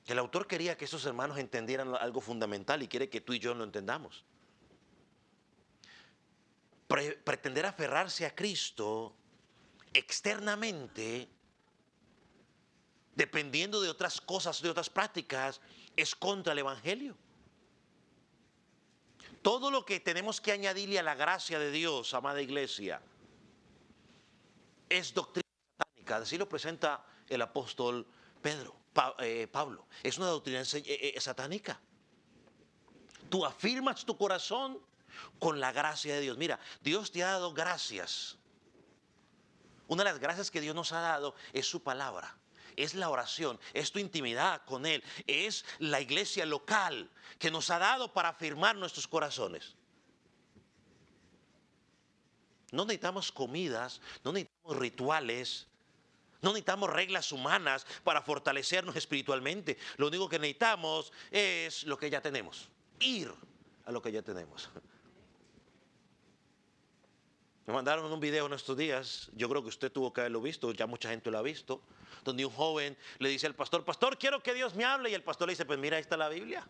El autor quería que esos hermanos entendieran algo fundamental y quiere que tú y yo lo entendamos. Pretender aferrarse a Cristo externamente, dependiendo de otras cosas, de otras prácticas, es contra el Evangelio. Todo lo que tenemos que añadirle a la gracia de Dios, amada iglesia, es doctrina satánica. Así lo presenta el apóstol Pablo. Es una doctrina satánica. Tú afirmas tu corazón con la gracia de Dios. Mira, Dios te ha dado gracias. Una de las gracias que Dios nos ha dado es su palabra. Es la oración, es tu intimidad con Él, es la iglesia local que nos ha dado para afirmar nuestros corazones. No necesitamos comidas, no necesitamos rituales, no necesitamos reglas humanas para fortalecernos espiritualmente. Lo único que necesitamos es lo que ya tenemos, ir a lo que ya tenemos. Me mandaron un video en estos días, yo creo que usted tuvo que haberlo visto, ya mucha gente lo ha visto, donde un joven le dice al pastor, pastor, quiero que Dios me hable, y el pastor le dice, pues mira, ahí está la Biblia.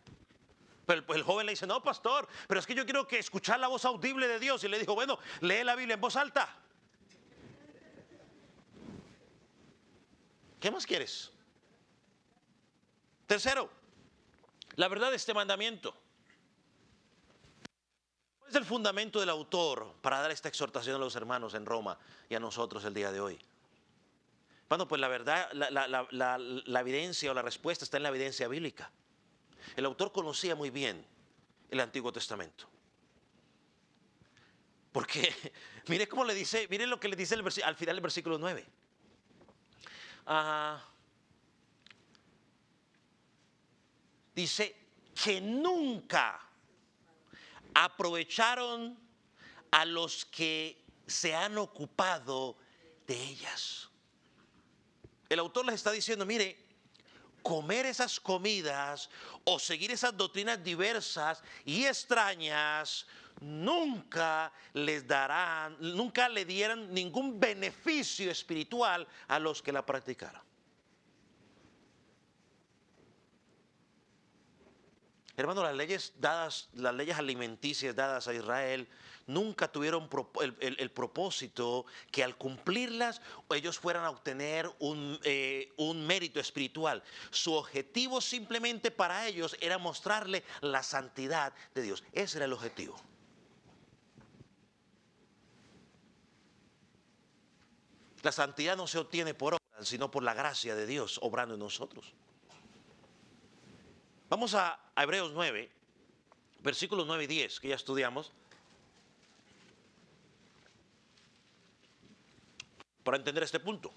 Pero el joven le dice, no, pastor, pero es que yo quiero que escuchar la voz audible de Dios. Y le dijo, bueno, lee la Biblia en voz alta. ¿Qué más quieres? Tercero, la verdad de este mandamiento. ¿Cuál es el fundamento del autor para dar esta exhortación a los hermanos en Roma y a nosotros el día de hoy? Bueno, pues la verdad, la evidencia o la respuesta está en la evidencia bíblica. El autor conocía muy bien el Antiguo Testamento. Porque, mire cómo le dice, mire lo que le dice al final del versículo 9. Dice que nunca aprovecharon a los que se han ocupado de ellas. El autor les está diciendo, mire, comer esas comidas o seguir esas doctrinas diversas y extrañas nunca le dieran ningún beneficio espiritual a los que la practicaran. Hermano, las leyes alimenticias dadas a Israel nunca tuvieron el propósito que al cumplirlas ellos fueran a obtener un mérito espiritual. Su objetivo simplemente para ellos era mostrarle la santidad de Dios. Ese era el objetivo. La santidad no se obtiene por obras, sino por la gracia de Dios obrando en nosotros. Vamos a Hebreos 9, versículos 9 y 10, que ya estudiamos, para entender este punto.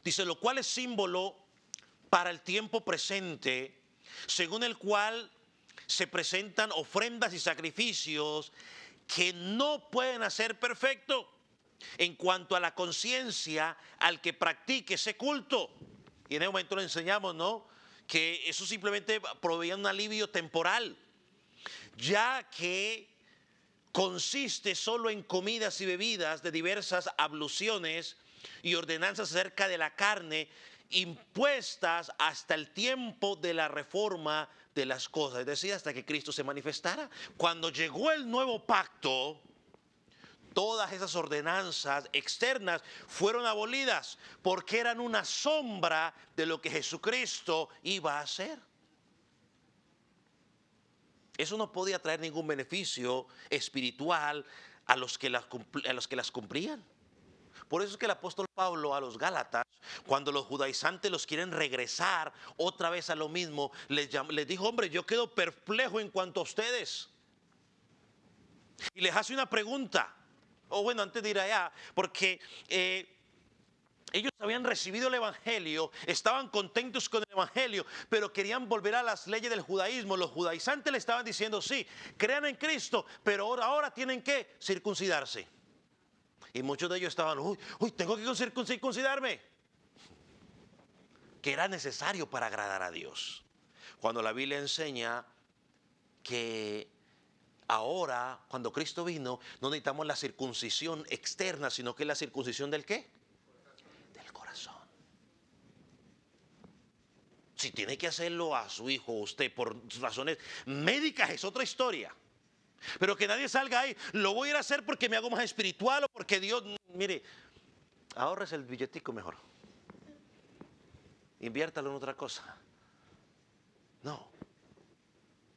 Dice, lo cual es símbolo para el tiempo presente, según el cual se presentan ofrendas y sacrificios que no pueden hacer perfecto en cuanto a la conciencia al que practique ese culto. Y en ese momento le enseñamos, ¿no?, que eso simplemente proveía un alivio temporal, ya que consiste solo en comidas y bebidas de diversas abluciones y ordenanzas acerca de la carne impuestas hasta el tiempo de la reforma de las cosas, es decir, hasta que Cristo se manifestara. Cuando llegó el nuevo pacto, todas esas ordenanzas externas fueron abolidas porque eran una sombra de lo que Jesucristo iba a hacer. Eso no podía traer ningún beneficio espiritual a los que las cumplían. Por eso es que el apóstol Pablo a los Gálatas, cuando los judaizantes los quieren regresar otra vez a lo mismo, les dijo, hombre, yo quedo perplejo en cuanto a ustedes. Y les hace una pregunta. O bueno, antes de ir allá, porque ellos habían recibido el evangelio, estaban contentos con el evangelio, pero querían volver a las leyes del judaísmo. Los judaizantes le estaban diciendo, sí, crean en Cristo, pero ahora tienen que circuncidarse. Y muchos de ellos estaban, uy, tengo que circuncidarme. que era necesario para agradar a Dios. Cuando la Biblia enseña que ahora, cuando Cristo vino, no necesitamos la circuncisión externa, sino que es la circuncisión del ¿qué? Del corazón. Si tiene que hacerlo a su hijo o usted por razones médicas es otra historia. Pero que nadie salga ahí, lo voy a ir a hacer porque me hago más espiritual o porque Dios, mire, ahorres el billetico mejor. Inviértalo en otra cosa. No.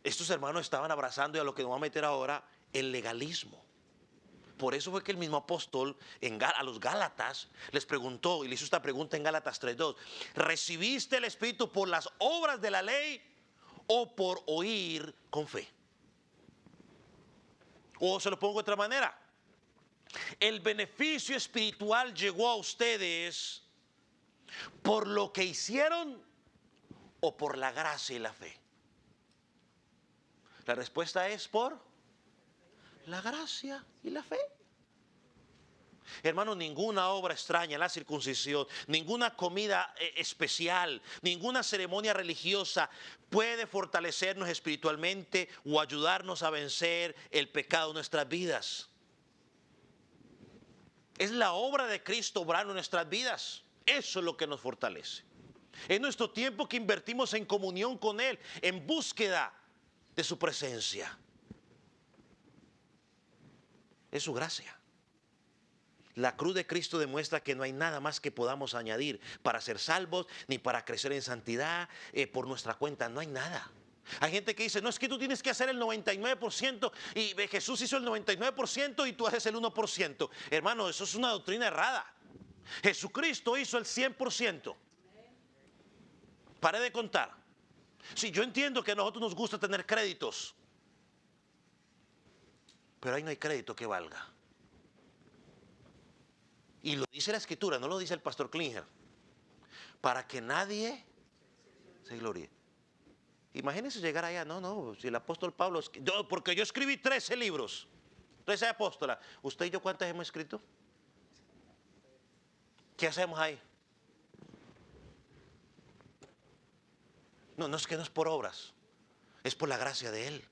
Estos hermanos estaban abrazando y a lo que nos va a meter ahora, el legalismo. Por eso fue que el mismo apóstol a los Gálatas les preguntó, y le hizo esta pregunta en Gálatas 3:2. ¿Recibiste el Espíritu por las obras de la ley o por oír con fe? O se lo pongo de otra manera. El beneficio espiritual llegó a ustedes por lo que hicieron o por la gracia y la fe. La respuesta es por la gracia y la fe. Hermano, ninguna obra extraña, la circuncisión, ninguna comida especial, ninguna ceremonia religiosa puede fortalecernos espiritualmente o ayudarnos a vencer el pecado en nuestras vidas. Es la obra de Cristo obrando en nuestras vidas. Eso es lo que nos fortalece. Es nuestro tiempo que invertimos en comunión con Él, en búsqueda de su presencia. Es su gracia. La cruz de Cristo demuestra que no hay nada más que podamos añadir para ser salvos, ni para crecer en santidad por nuestra cuenta. No hay nada. Hay gente que dice, no, es que tú tienes que hacer el 99% y Jesús hizo el 99% y tú haces el 1%. Hermano, eso es una doctrina errada. Jesucristo hizo el 100%. Pare de contar. Sí, yo entiendo que a nosotros nos gusta tener créditos, pero ahí no hay crédito que valga. Y lo dice la Escritura, no lo dice el pastor Klinger. Para que nadie se gloríe. Imagínense llegar allá, no, si el apóstol Pablo, porque yo escribí 13 libros, 13 apóstolas. ¿Usted y yo cuántas hemos escrito? ¿Qué hacemos ahí? No es que no es por obras, es por la gracia de Él.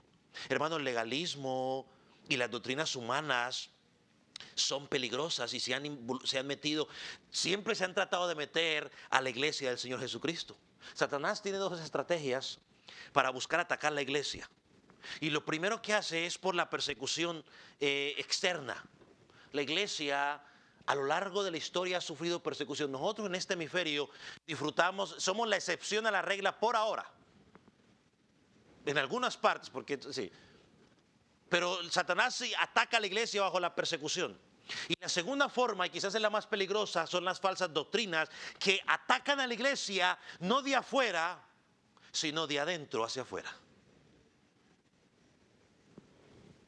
Hermano, el legalismo y las doctrinas humanas son peligrosas y se han metido, siempre se han tratado de meter a la iglesia del Señor Jesucristo. Satanás tiene dos estrategias para buscar atacar la iglesia. Y lo primero que hace es por la persecución externa. La iglesia a lo largo de la historia ha sufrido persecución. Nosotros en este hemisferio disfrutamos, somos la excepción a la regla por ahora. En algunas partes, porque sí. Pero Satanás sí ataca a la iglesia bajo la persecución. Y la segunda forma, y quizás es la más peligrosa, son las falsas doctrinas que atacan a la iglesia no de afuera, sino de adentro hacia afuera.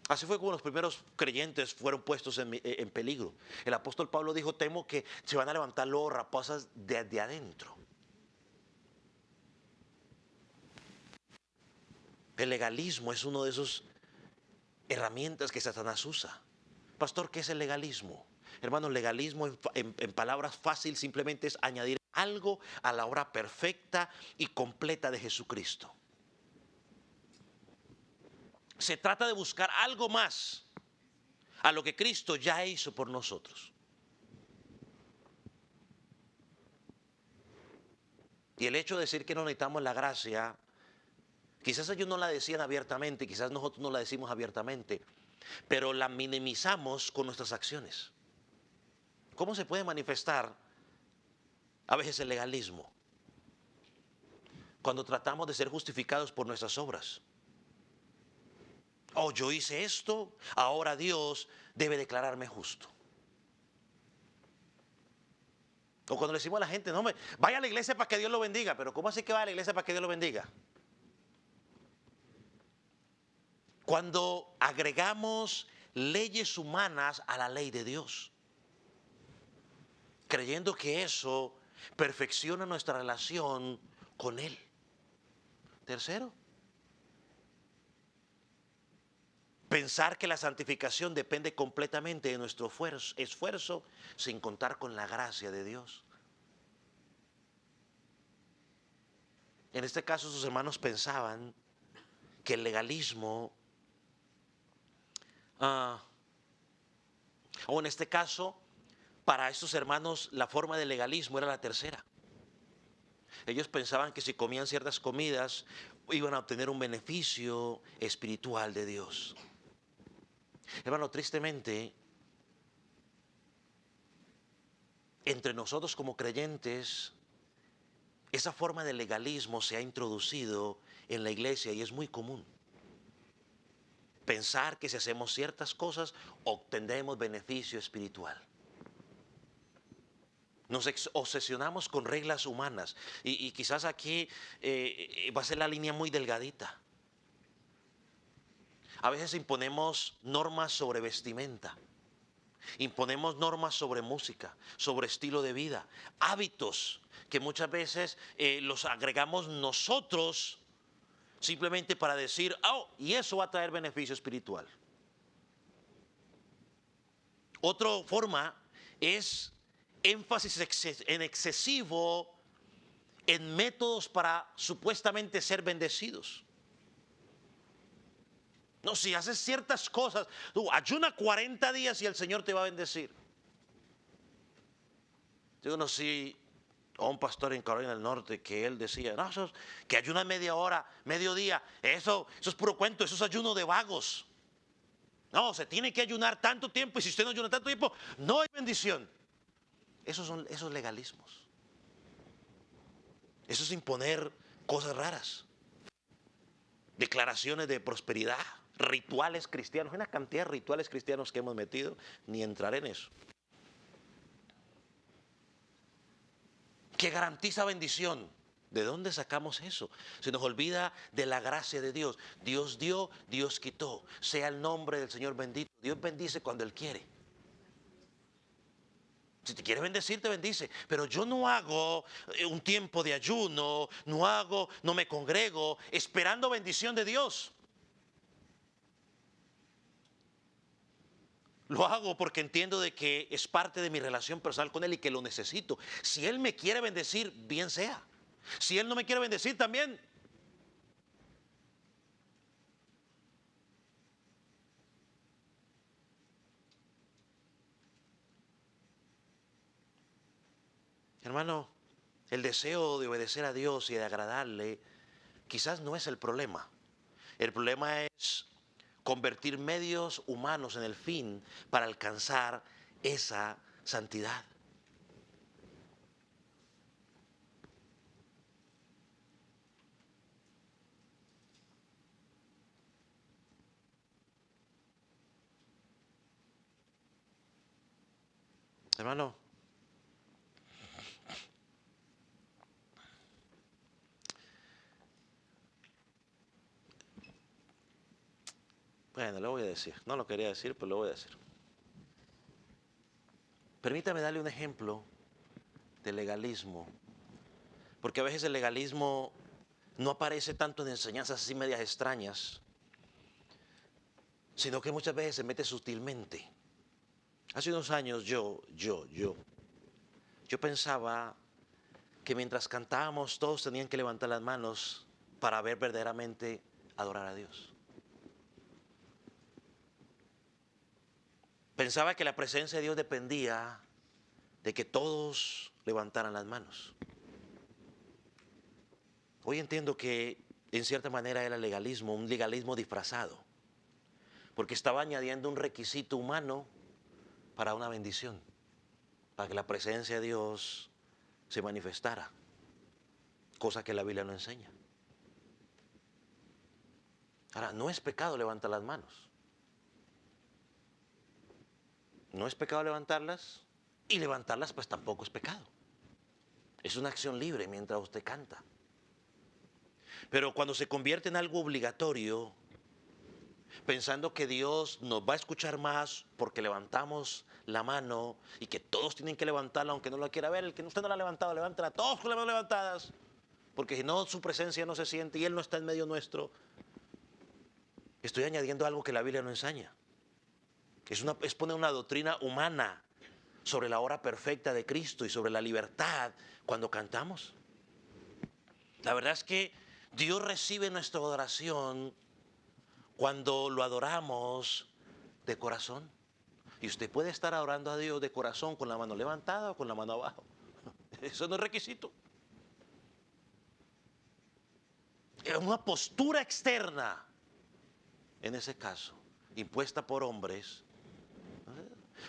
Así fue como los primeros creyentes fueron puestos en peligro. El apóstol Pablo dijo, temo que se van a levantar lobos rapaces de adentro. El legalismo es uno de esos herramientas que Satanás usa. Pastor, ¿qué es el legalismo? Hermano, legalismo en palabras fáciles simplemente es añadir algo a la obra perfecta y completa de Jesucristo. Se trata de buscar algo más a lo que Cristo ya hizo por nosotros. Y el hecho de decir que no necesitamos la gracia, quizás ellos no la decían abiertamente, quizás nosotros no la decimos abiertamente, pero la minimizamos con nuestras acciones. ¿Cómo se puede manifestar a veces el legalismo? Cuando tratamos de ser justificados por nuestras obras. Oh, yo hice esto, ahora Dios debe declararme justo. O cuando le decimos a la gente, no, vaya a la iglesia para que Dios lo bendiga. Pero ¿cómo así que vaya a la iglesia para que Dios lo bendiga? Cuando agregamos leyes humanas a la ley de Dios, creyendo que eso perfecciona nuestra relación con Él. Tercero, pensar que la santificación depende completamente de nuestro esfuerzo sin contar con la gracia de Dios. En este caso sus hermanos pensaban que el legalismo, o en este caso, para estos hermanos la forma del legalismo era la tercera. Ellos pensaban que si comían ciertas comidas iban a obtener un beneficio espiritual de Dios. Hermano, tristemente, entre nosotros como creyentes, esa forma de legalismo se ha introducido en la iglesia y es muy común. Pensar que si hacemos ciertas cosas obtendremos beneficio espiritual. Nos obsesionamos con reglas humanas y quizás aquí va a ser la línea muy delgadita. A veces imponemos normas sobre vestimenta, imponemos normas sobre música, sobre estilo de vida, hábitos que muchas veces los agregamos nosotros simplemente para decir, oh, y eso va a traer beneficio espiritual. Otra forma es énfasis en excesivo en métodos para supuestamente ser bendecidos. No, si haces ciertas cosas, tú ayuna 40 días y el Señor te va a bendecir. Yo conocí a un pastor en Carolina del Norte que él decía, no, eso, que ayuna media hora, mediodía, eso es puro cuento, eso es ayuno de vagos. No, se tiene que ayunar tanto tiempo y si usted no ayuna tanto tiempo, no hay bendición. Esos son esos legalismos. Eso es imponer cosas raras. Declaraciones de prosperidad, rituales cristianos, una cantidad de rituales cristianos que hemos metido, ni entraré en eso. Que garantiza bendición. ¿De dónde sacamos eso? Se nos olvida de la gracia de Dios. Dios dio, Dios quitó. Sea el nombre del Señor bendito. Dios bendice cuando Él quiere. Si te quiere bendecir, te bendice. Pero yo no hago un tiempo de ayuno, no me congrego esperando bendición de Dios. Lo hago porque entiendo de que es parte de mi relación personal con Él y que lo necesito. Si Él me quiere bendecir, bien sea. Si Él no me quiere bendecir, también. Hermano, el deseo de obedecer a Dios y de agradarle quizás no es el problema. El problema es convertir medios humanos en el fin para alcanzar esa santidad. Hermano, bueno, lo voy a decir. No lo quería decir, pero lo voy a decir. Permítame darle un ejemplo de legalismo. Porque a veces el legalismo no aparece tanto en enseñanzas así medias extrañas, sino que muchas veces se mete sutilmente. Hace unos años yo pensaba que mientras cantábamos todos tenían que levantar las manos para ver verdaderamente adorar a Dios. Pensaba que la presencia de Dios dependía de que todos levantaran las manos. Hoy entiendo que en cierta manera era legalismo, un legalismo disfrazado, porque estaba añadiendo un requisito humano para una bendición, para que la presencia de Dios se manifestara, cosa que la Biblia no enseña. Ahora, no es pecado levantar las manos. No es pecado levantarlas y levantarlas pues tampoco es pecado. Es una acción libre mientras usted canta. Pero cuando se convierte en algo obligatorio, pensando que Dios nos va a escuchar más porque levantamos la mano y que todos tienen que levantarla aunque no la quiera ver, el que usted no la ha levantado, levántala todos con las manos levantadas, porque si no su presencia no se siente y Él no está en medio nuestro. Estoy añadiendo algo que la Biblia no enseña. Es poner una doctrina humana sobre la hora perfecta de Cristo y sobre la libertad cuando cantamos. La verdad es que Dios recibe nuestra adoración cuando lo adoramos de corazón. Y usted puede estar adorando a Dios de corazón con la mano levantada o con la mano abajo. Eso no es requisito. Es una postura externa, en ese caso, impuesta por hombres.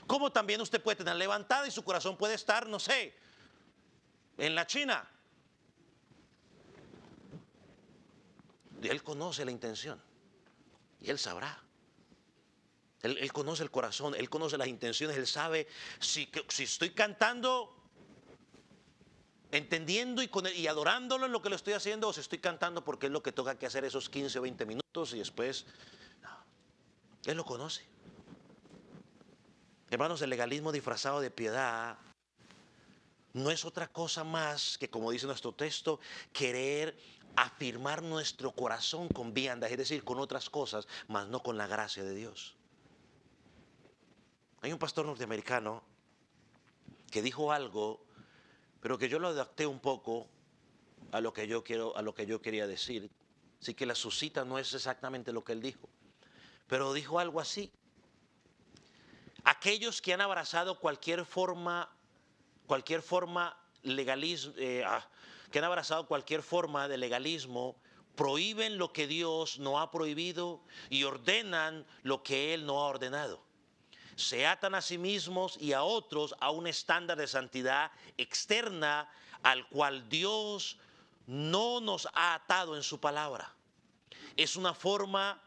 Como también usted puede tener levantada y su corazón puede estar, no sé, en la China. Y Él conoce la intención y Él sabrá. Él conoce el corazón, Él conoce las intenciones, Él sabe si estoy cantando, entendiendo y adorándolo en lo que lo estoy haciendo, o si estoy cantando porque es lo que toca que hacer esos 15 o 20 minutos y después, no, Él lo conoce. Hermanos, el legalismo disfrazado de piedad no es otra cosa más que, como dice nuestro texto, querer afirmar nuestro corazón con viandas, es decir, con otras cosas, mas no con la gracia de Dios. Hay un pastor norteamericano que dijo algo, pero que yo lo adapté un poco a lo que yo quería decir. Así que la suscita no es exactamente lo que él dijo, pero dijo algo así: aquellos que han abrazado cualquier forma legalismo, que han abrazado cualquier forma de legalismo, prohíben lo que Dios no ha prohibido y ordenan lo que Él no ha ordenado. Se atan a sí mismos y a otros a un estándar de santidad externa al cual Dios no nos ha atado en su palabra. Es una forma,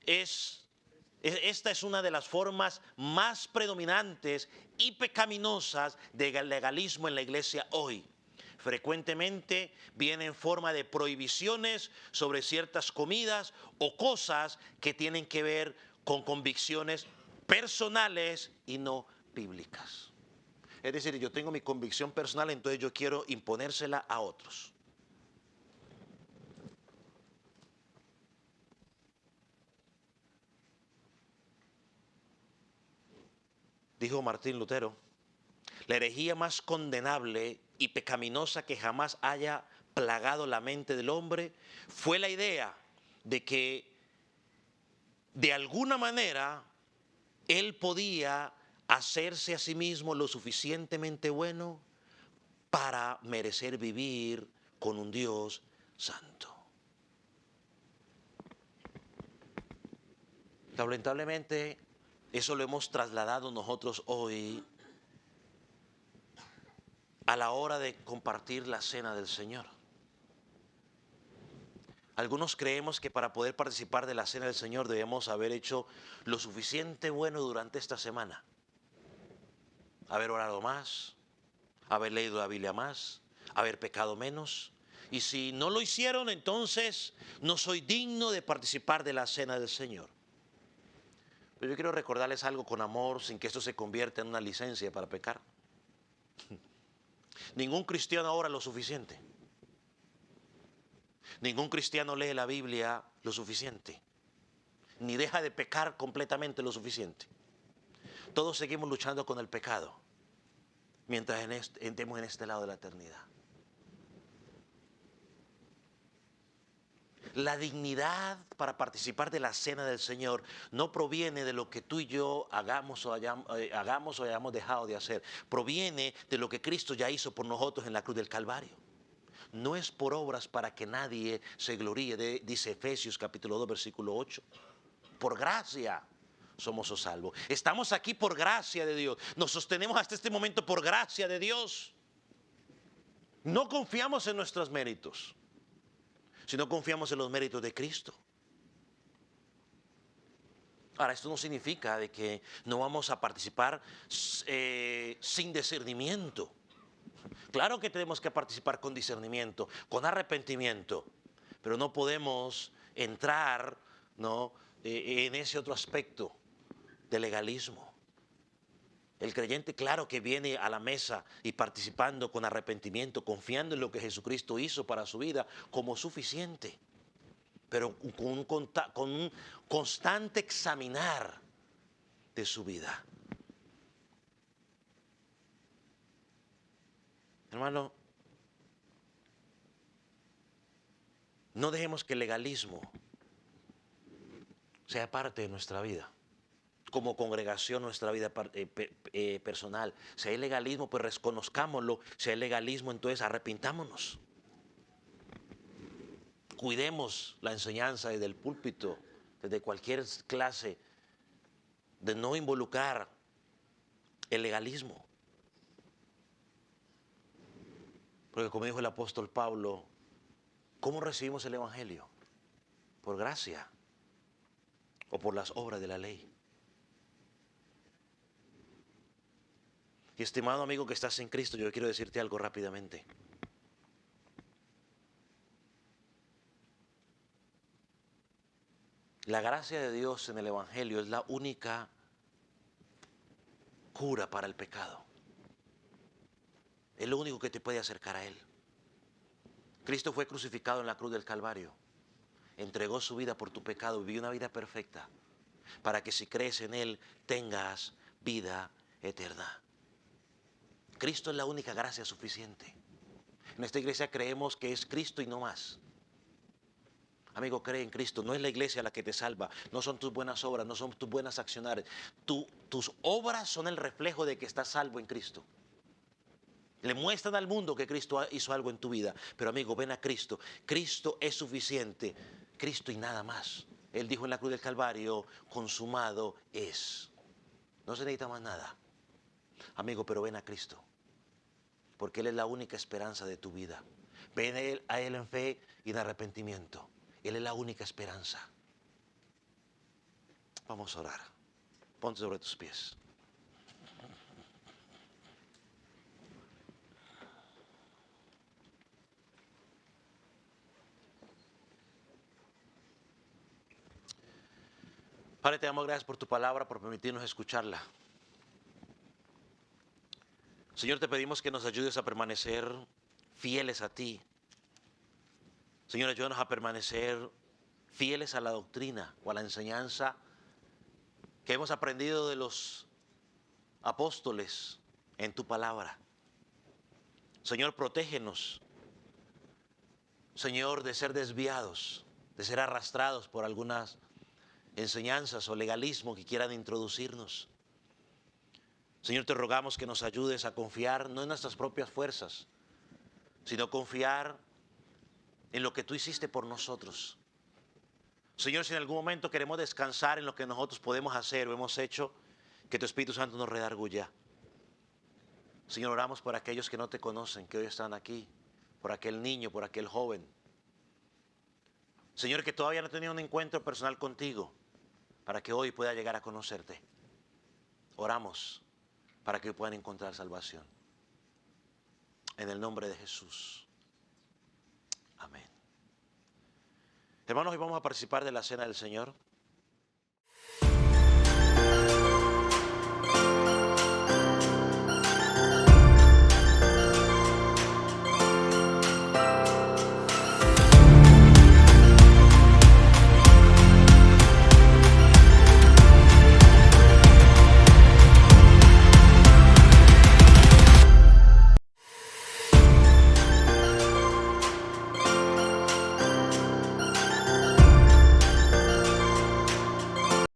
esta es una de las formas más predominantes y pecaminosas de legalismo en la iglesia hoy. Frecuentemente viene en forma de prohibiciones sobre ciertas comidas o cosas que tienen que ver con convicciones personales y no bíblicas. Es decir, yo tengo mi convicción personal, entonces yo quiero imponérsela a otros. Dijo Martín Lutero: la herejía más condenable y pecaminosa que jamás haya plagado la mente del hombre fue la idea de que de alguna manera él podía hacerse a sí mismo lo suficientemente bueno para merecer vivir con un Dios santo. Lamentablemente, eso lo hemos trasladado nosotros hoy a la hora de compartir la cena del Señor. Algunos creemos que para poder participar de la cena del Señor debemos haber hecho lo suficiente bueno durante esta semana. Haber orado más, haber leído la Biblia más, haber pecado menos. Y si no lo hicieron, entonces no soy digno de participar de la cena del Señor. Pero yo quiero recordarles algo con amor, sin que esto se convierta en una licencia para pecar. Ningún cristiano ora lo suficiente. Ningún cristiano lee la Biblia lo suficiente, ni deja de pecar completamente lo suficiente. Todos seguimos luchando con el pecado mientras estemos en este lado de la eternidad. La dignidad para participar de la cena del Señor no proviene de lo que tú y yo hagamos o hayamos dejado de hacer. Proviene de lo que Cristo ya hizo por nosotros en la cruz del Calvario. No es por obras para que nadie se gloríe, dice Efesios capítulo 2, versículo 8. Por gracia somos salvos. Estamos aquí por gracia de Dios. Nos sostenemos hasta este momento por gracia de Dios. No confiamos en nuestros méritos, sino confiamos en los méritos de Cristo. Ahora, esto no significa de que no vamos a participar sin discernimiento. Claro que tenemos que participar con discernimiento, con arrepentimiento, pero no podemos entrar, ¿no?, en ese otro aspecto del legalismo. El creyente, claro que viene a la mesa y participando con arrepentimiento, confiando en lo que Jesucristo hizo para su vida como suficiente, pero con un constante examinar de su vida. Hermano, No dejemos que el legalismo sea parte de nuestra vida. Como congregación, nuestra vida personal. Si hay legalismo, pues reconozcámoslo. Si hay legalismo, entonces arrepintámonos. Cuidemos la enseñanza desde el púlpito, desde cualquier clase, de no involucrar el legalismo. Porque como dijo el apóstol Pablo, ¿cómo recibimos el evangelio? ¿Por gracia o por las obras de la ley? Y estimado amigo que estás en Cristo, yo quiero decirte algo rápidamente. La gracia de Dios en el evangelio es la única cura para el pecado. Es lo único que te puede acercar a Él. Cristo fue crucificado en la cruz del Calvario. Entregó su vida por tu pecado, vivió una vida perfecta, para que si crees en Él tengas vida eterna. Cristo es la única gracia suficiente. En esta iglesia creemos que es Cristo y no más. Amigo, cree en Cristo. No es la iglesia la que te salva. No son tus buenas obras, no son tus buenas acciones. Tus obras son el reflejo de que estás salvo en Cristo. Le muestran al mundo que Cristo hizo algo en tu vida. Pero amigo, ven a Cristo. Cristo es suficiente. Cristo y nada más. Él dijo en la cruz del Calvario, consumado es. No se necesita más nada. Amigo, pero ven a Cristo. Porque Él es la única esperanza de tu vida. Ven a Él en fe y en arrepentimiento. Él es la única esperanza. Vamos a orar. Ponte sobre tus pies. Padre, te damos gracias por tu palabra, por permitirnos escucharla. Señor, te pedimos que nos ayudes a permanecer fieles a ti. Señor, ayúdanos a permanecer fieles a la doctrina o a la enseñanza que hemos aprendido de los apóstoles en tu palabra. Señor, protégenos. Señor, de ser desviados, de ser arrastrados por algunas enseñanzas o legalismo que quieran introducirnos. Señor, te rogamos que nos ayudes a confiar no en nuestras propias fuerzas, sino confiar en lo que tú hiciste por nosotros. Señor, si en algún momento queremos descansar en lo que nosotros podemos hacer o hemos hecho, que tu Espíritu Santo nos redarguya. Señor, oramos por aquellos que no te conocen, que hoy están aquí, por aquel niño, por aquel joven. Señor, que todavía no ha tenido un encuentro personal contigo, para que hoy pueda llegar a conocerte. Oramos para que puedan encontrar salvación. En el nombre de Jesús. Amén. Hermanos, hoy vamos a participar de la cena del Señor.